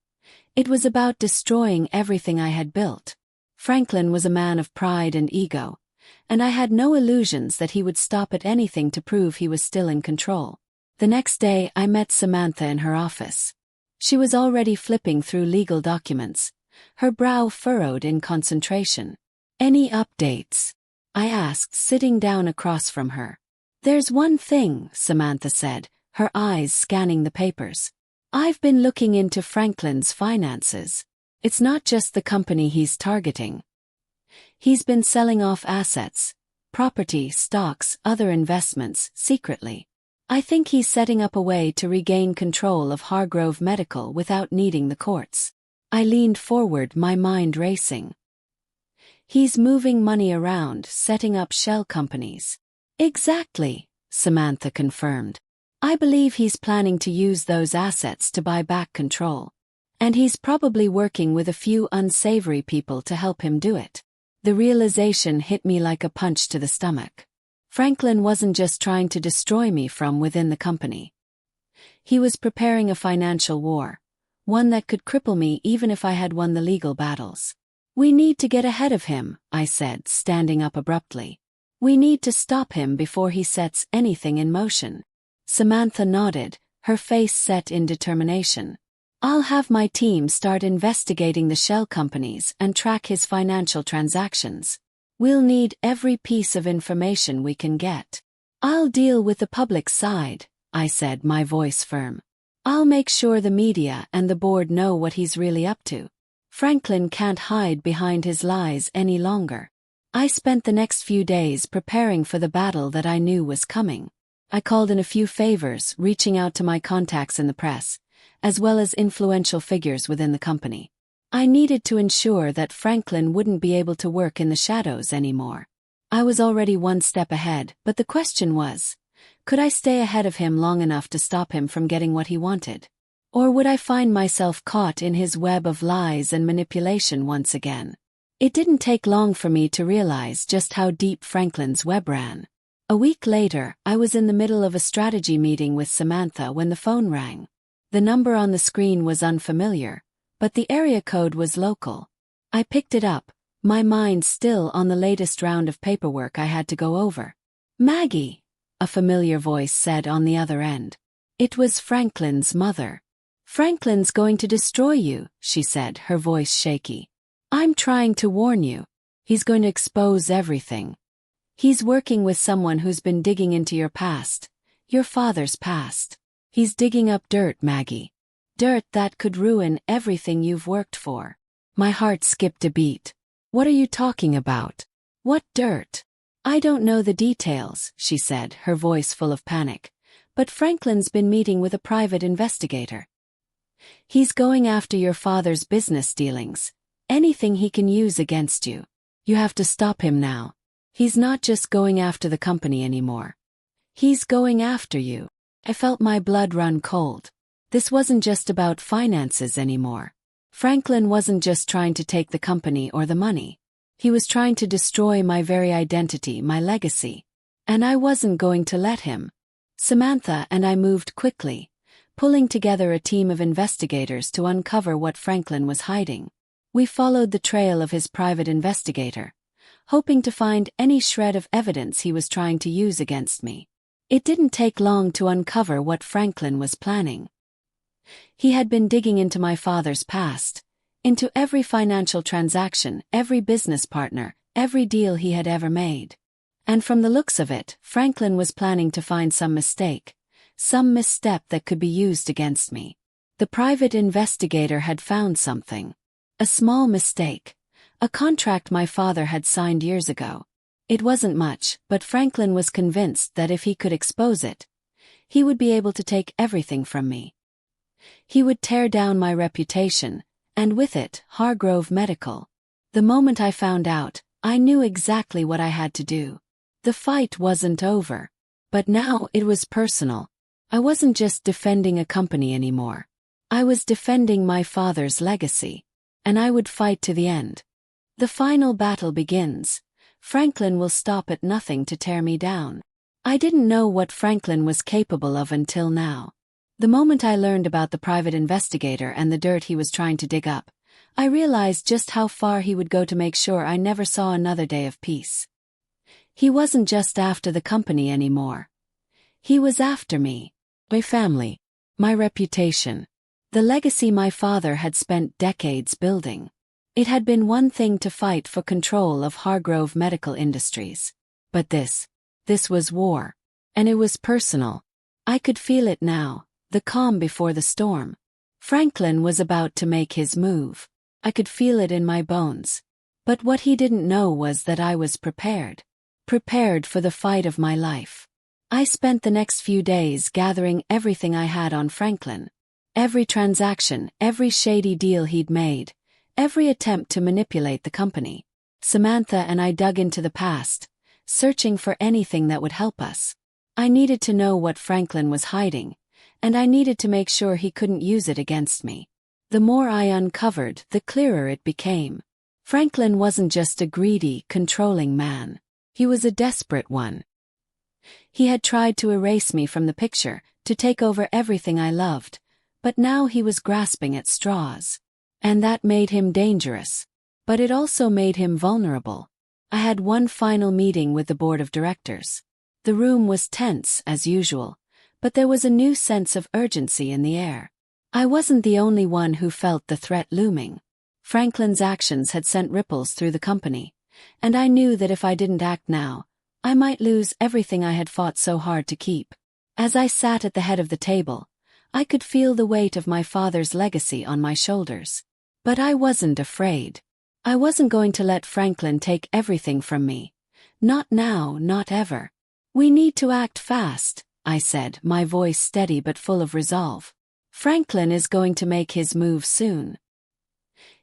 It was about destroying everything I had built. Franklin was a man of pride and ego, and I had no illusions that he would stop at anything to prove he was still in control. The next day I met Samantha in her office. She was already flipping through legal documents, her brow furrowed in concentration. "Any updates?" I asked, sitting down across from her. "There's one thing," Samantha said, her eyes scanning the papers. "I've been looking into Franklin's finances. It's not just the company he's targeting. He's been selling off assets, property, stocks, other investments, secretly. I think he's setting up a way to regain control of Hargrove Medical without needing the courts." I leaned forward, my mind racing. "He's moving money around, setting up shell companies." "Exactly," Samantha confirmed. "I believe he's planning to use those assets to buy back control. And he's probably working with a few unsavory people to help him do it." The realization hit me like a punch to the stomach. Franklin wasn't just trying to destroy me from within the company. He was preparing a financial war, one that could cripple me even if I had won the legal battles. "We need to get ahead of him," I said, standing up abruptly. "We need to stop him before he sets anything in motion." Samantha nodded, her face set in determination. I'll have my team start investigating the shell companies and track his financial transactions. We'll need every piece of information we can get. I'll deal with the public side, I said, my voice firm. I'll make sure the media and the board know what he's really up to. Franklin can't hide behind his lies any longer. I spent the next few days preparing for the battle that I knew was coming. I called in a few favors, reaching out to my contacts in the press, as well as influential figures within the company. I needed to ensure that Franklin wouldn't be able to work in the shadows anymore. I was already one step ahead, but the question was, could I stay ahead of him long enough to stop him from getting what he wanted? Or would I find myself caught in his web of lies and manipulation once again? It didn't take long for me to realize just how deep Franklin's web ran. A week later, I was in the middle of a strategy meeting with Samantha when the phone rang. The number on the screen was unfamiliar, but the area code was local. I picked it up, my mind still on the latest round of paperwork I had to go over. "Maggie," a familiar voice said on the other end. It was Franklin's mother. "Franklin's going to destroy you," she said, her voice shaky. "I'm trying to warn you. He's going to expose everything. He's working with someone who's been digging into your past, your father's past. He's digging up dirt, Maggie. Dirt that could ruin everything you've worked for." My heart skipped a beat. "What are you talking about? What dirt?" "I don't know the details," she said, her voice full of panic. "But Franklin's been meeting with a private investigator. He's going after your father's business dealings. Anything he can use against you. You have to stop him now. He's not just going after the company anymore. He's going after you." I felt my blood run cold. This wasn't just about finances anymore. Franklin wasn't just trying to take the company or the money. He was trying to destroy my very identity, my legacy. And I wasn't going to let him. Samantha and I moved quickly, pulling together a team of investigators to uncover what Franklin was hiding. We followed the trail of his private investigator, hoping to find any shred of evidence he was trying to use against me. It didn't take long to uncover what Franklin was planning. He had been digging into my father's past, into every financial transaction, every business partner, every deal he had ever made. And from the looks of it, Franklin was planning to find some mistake, some misstep that could be used against me. The private investigator had found something. A small mistake. A contract my father had signed years ago. It wasn't much, but Franklin was convinced that if he could expose it, he would be able to take everything from me. He would tear down my reputation, and with it, Hargrove Medical. The moment I found out, I knew exactly what I had to do. The fight wasn't over. But now it was personal. I wasn't just defending a company anymore. I was defending my father's legacy. And I would fight to the end. The final battle begins. Franklin will stop at nothing to tear me down. I didn't know what Franklin was capable of until now. The moment I learned about the private investigator and the dirt he was trying to dig up, I realized just how far he would go to make sure I never saw another day of peace. He wasn't just after the company anymore. He was after me, my family, my reputation, the legacy my father had spent decades building. It had been one thing to fight for control of Hargrove Medical Industries. But this was war. And it was personal. I could feel it now, the calm before the storm. Franklin was about to make his move. I could feel it in my bones. But what he didn't know was that I was prepared. Prepared for the fight of my life. I spent the next few days gathering everything I had on Franklin. Every transaction, every shady deal he'd made, every attempt to manipulate the company. Samantha and I dug into the past, searching for anything that would help us. I needed to know what Franklin was hiding, and I needed to make sure he couldn't use it against me. The more I uncovered, the clearer it became. Franklin wasn't just a greedy, controlling man. He was a desperate one. He had tried to erase me from the picture, to take over everything I loved, but now he was grasping at straws. And that made him dangerous. But it also made him vulnerable. I had one final meeting with the board of directors. The room was tense, as usual, but there was a new sense of urgency in the air. I wasn't the only one who felt the threat looming. Franklin's actions had sent ripples through the company, and I knew that if I didn't act now, I might lose everything I had fought so hard to keep. As I sat at the head of the table, I could feel the weight of my father's legacy on my shoulders. But I wasn't afraid. I wasn't going to let Franklin take everything from me. Not now, not ever. We need to act fast, I said, my voice steady but full of resolve. Franklin is going to make his move soon.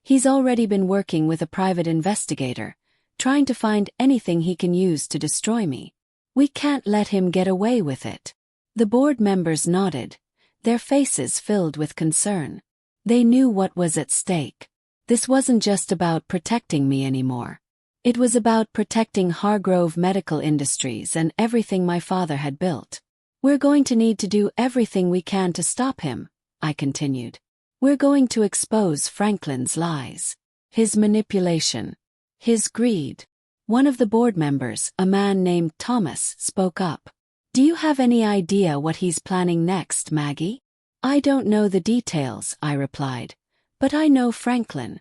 He's already been working with a private investigator, trying to find anything he can use to destroy me. We can't let him get away with it. The board members nodded, their faces filled with concern. They knew what was at stake. This wasn't just about protecting me anymore. It was about protecting Hargrove Medical Industries and everything my father had built. We're going to need to do everything we can to stop him, I continued. We're going to expose Franklin's lies, his manipulation, his greed. One of the board members, a man named Thomas, spoke up. Do you have any idea what he's planning next, Maggie? I don't know the details, I replied, but I know Franklin.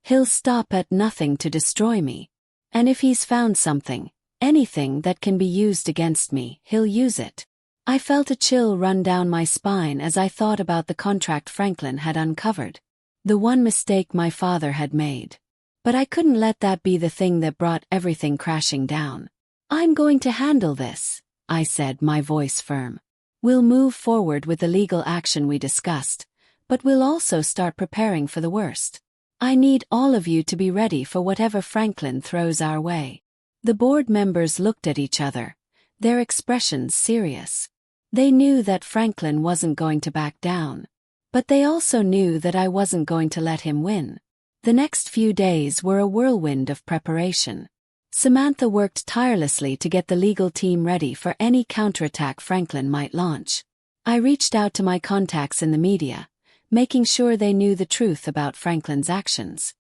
He'll stop at nothing to destroy me. And if he's found something, anything that can be used against me, he'll use it. I felt a chill run down my spine as I thought about the contract Franklin had uncovered. The one mistake my father had made. But I couldn't let that be the thing that brought everything crashing down. I'm going to handle this, I said, my voice firm. We'll move forward with the legal action we discussed, but we'll also start preparing for the worst. I need all of you to be ready for whatever Franklin throws our way. The board members looked at each other, their expressions serious. They knew that Franklin wasn't going to back down. But they also knew that I wasn't going to let him win. The next few days were a whirlwind of preparation. Samantha worked tirelessly to get the legal team ready for any counterattack Franklin might launch. I reached out to my contacts in the media, making sure they knew the truth about Franklin's actions.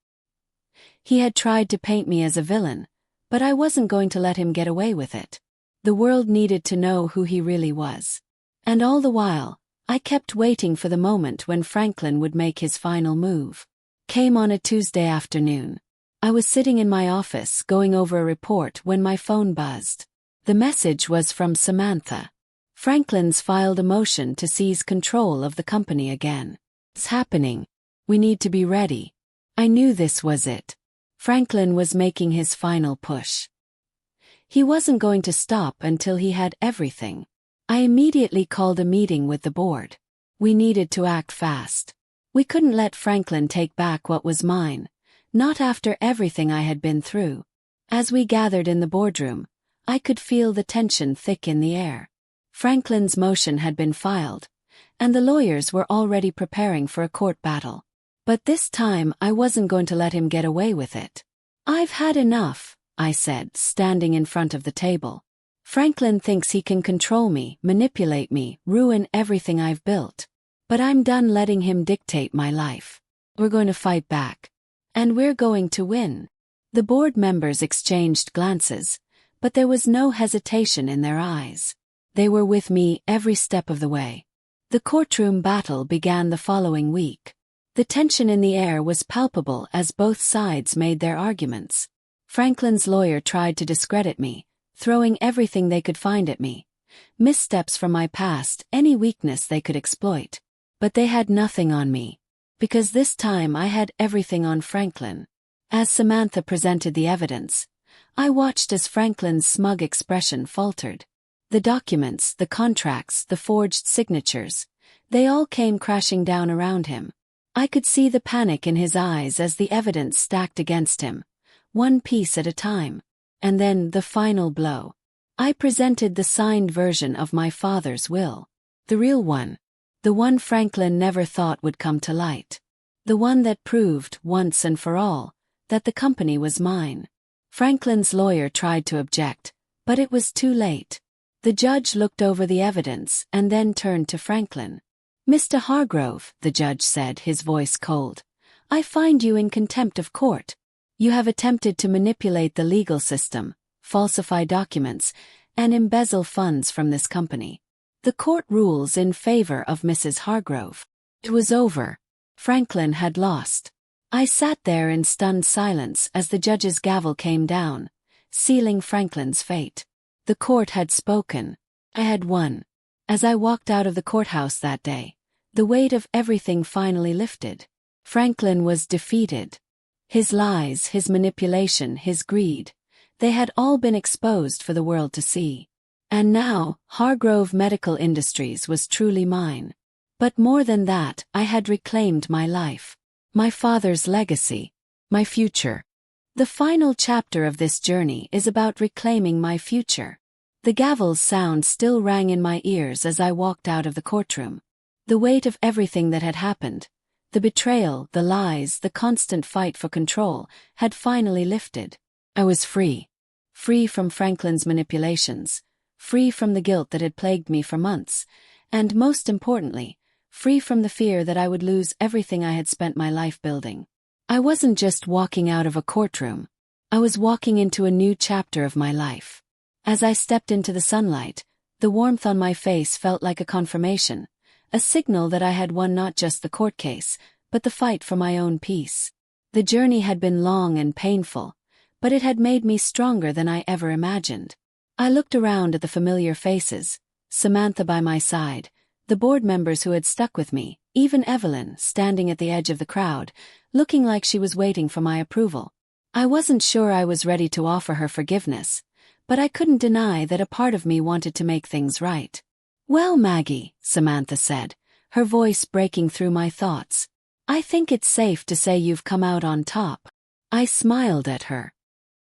He had tried to paint me as a villain, but I wasn't going to let him get away with it. The world needed to know who he really was. And all the while, I kept waiting for the moment when Franklin would make his final move. Came on a Tuesday afternoon. I was sitting in my office going over a report when my phone buzzed. The message was from Samantha. Franklin's filed a motion to seize control of the company again. It's happening. We need to be ready. I knew this was it. Franklin was making his final push. He wasn't going to stop until he had everything. I immediately called a meeting with the board. We needed to act fast. We couldn't let Franklin take back what was mine, not after everything I had been through. As we gathered in the boardroom, I could feel the tension thick in the air. Franklin's motion had been filed, and the lawyers were already preparing for a court battle. But this time I wasn't going to let him get away with it. I've had enough, I said, standing in front of the table. Franklin thinks he can control me, manipulate me, ruin everything I've built. But I'm done letting him dictate my life. We're going to fight back. And we're going to win. The board members exchanged glances, but there was no hesitation in their eyes. They were with me every step of the way. The courtroom battle began the following week. The tension in the air was palpable as both sides made their arguments. Franklin's lawyer tried to discredit me, throwing everything they could find at me. Missteps from my past, any weakness they could exploit. But they had nothing on me. Because this time I had everything on Franklin. As Samantha presented the evidence, I watched as Franklin's smug expression faltered. The documents, the contracts, the forged signatures, they all came crashing down around him. I could see the panic in his eyes as the evidence stacked against him, one piece at a time. And then the final blow. I presented the signed version of my father's will. The real one. The one Franklin never thought would come to light. The one that proved, once and for all, that the company was mine. Franklin's lawyer tried to object, but it was too late. The judge looked over the evidence and then turned to Franklin. Mr. Hargrove, the judge said, his voice cold, I find you in contempt of court. You have attempted to manipulate the legal system, falsify documents, and embezzle funds from this company. The court rules in favor of Mrs. Hargrove. It was over. Franklin had lost. I sat there in stunned silence as the judge's gavel came down, sealing Franklin's fate. The court had spoken. I had won. As I walked out of the courthouse that day, the weight of everything finally lifted. Franklin was defeated. His lies, his manipulation, his greed, they had all been exposed for the world to see. And now, Hargrove Medical Industries was truly mine. But more than that, I had reclaimed my life, my father's legacy, my future. The final chapter of this journey is about reclaiming my future. The gavel's sound still rang in my ears as I walked out of the courtroom. The weight of everything that had happened, the betrayal, the lies, the constant fight for control, had finally lifted. I was free. Free from Franklin's manipulations, free from the guilt that had plagued me for months, and most importantly, free from the fear that I would lose everything I had spent my life building. I wasn't just walking out of a courtroom. I was walking into a new chapter of my life. As I stepped into the sunlight, the warmth on my face felt like a confirmation, a signal that I had won not just the court case, but the fight for my own peace. The journey had been long and painful, but it had made me stronger than I ever imagined. I looked around at the familiar faces, Samantha by my side, the board members who had stuck with me, even Evelyn standing at the edge of the crowd, looking like she was waiting for my approval. I wasn't sure I was ready to offer her forgiveness, but I couldn't deny that a part of me wanted to make things right. "Well, Maggie," Samantha said, her voice breaking through my thoughts, "I think it's safe to say you've come out on top." I smiled at her.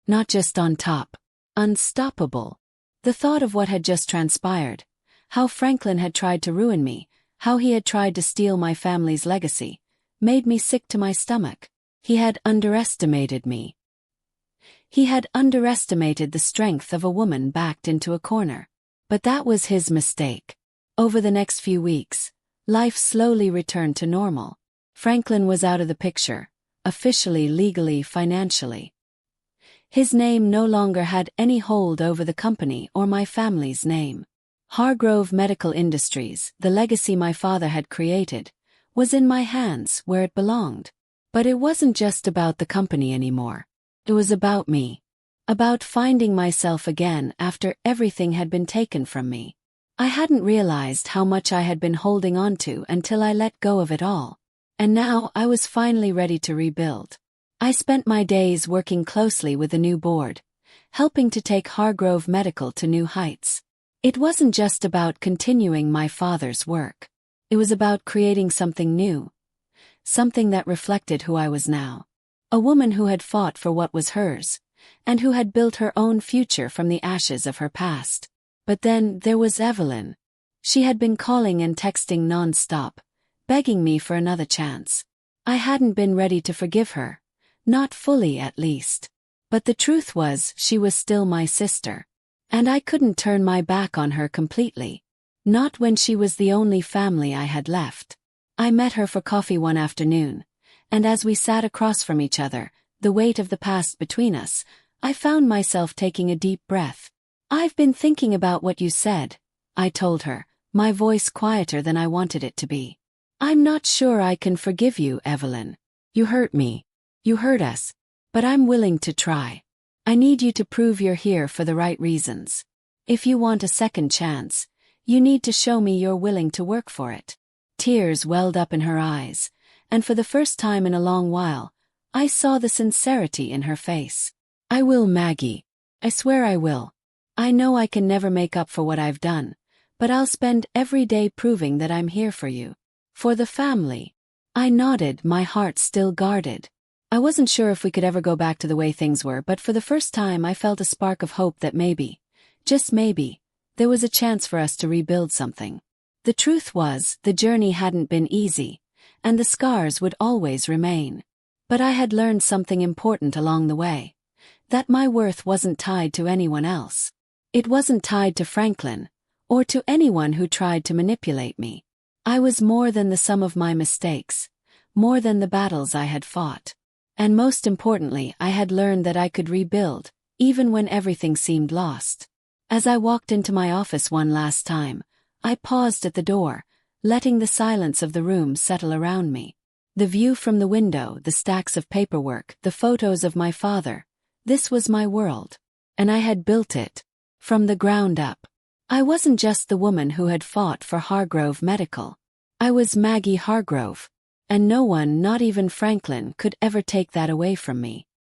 Not just on top. Unstoppable. The thought of what had just transpired, how Franklin had tried to ruin me, how he had tried to steal my family's legacy, made me sick to my stomach. He had underestimated me. He had underestimated the strength of a woman backed into a corner. But that was his mistake. Over the next few weeks, life slowly returned to normal. Franklin was out of the picture, officially, legally, financially. His name no longer had any hold over the company or my family's name. Hargrove Medical Industries, the legacy my father had created, was in my hands where it belonged. But it wasn't just about the company anymore. It was about me. About finding myself again after everything had been taken from me. I hadn't realized how much I had been holding on to until I let go of it all. And now I was finally ready to rebuild. I spent my days working closely with the new board, helping to take Hargrove Medical to new heights. It wasn't just about continuing my father's work. It was about creating something new. Something that reflected who I was now. A woman who had fought for what was hers, and who had built her own future from the ashes of her past. But then there was Evelyn. She had been calling and texting non-stop, begging me for another chance. I hadn't been ready to forgive her. Not fully, at least. But the truth was, she was still my sister. And I couldn't turn my back on her completely. Not when she was the only family I had left. I met her for coffee one afternoon, and as we sat across from each other, the weight of the past between us, I found myself taking a deep breath. "I've been thinking about what you said," I told her, my voice quieter than I wanted it to be. "I'm not sure I can forgive you, Evelyn. You hurt me. You hurt us. But I'm willing to try. I need you to prove you're here for the right reasons. If you want a second chance, you need to show me you're willing to work for it." Tears welled up in her eyes, and for the first time in a long while, I saw the sincerity in her face. "I will, Maggie. I swear I will. I know I can never make up for what I've done, but I'll spend every day proving that I'm here for you. For the family." I nodded, my heart still guarded. I wasn't sure if we could ever go back to the way things were, but for the first time I felt a spark of hope that maybe, just maybe, there was a chance for us to rebuild something. The truth was, the journey hadn't been easy, and the scars would always remain. But I had learned something important along the way. That my worth wasn't tied to anyone else. It wasn't tied to Franklin, or to anyone who tried to manipulate me. I was more than the sum of my mistakes, more than the battles I had fought. And most importantly, I had learned that I could rebuild, even when everything seemed lost. As I walked into my office one last time, I paused at the door, letting the silence of the room settle around me. The view from the window, the stacks of paperwork, the photos of my father. This was my world. And I had built it. From the ground up. I wasn't just the woman who had fought for Hargrove Medical. I was Maggie Hargrove. And no one, not even Franklin, could ever take that away from me.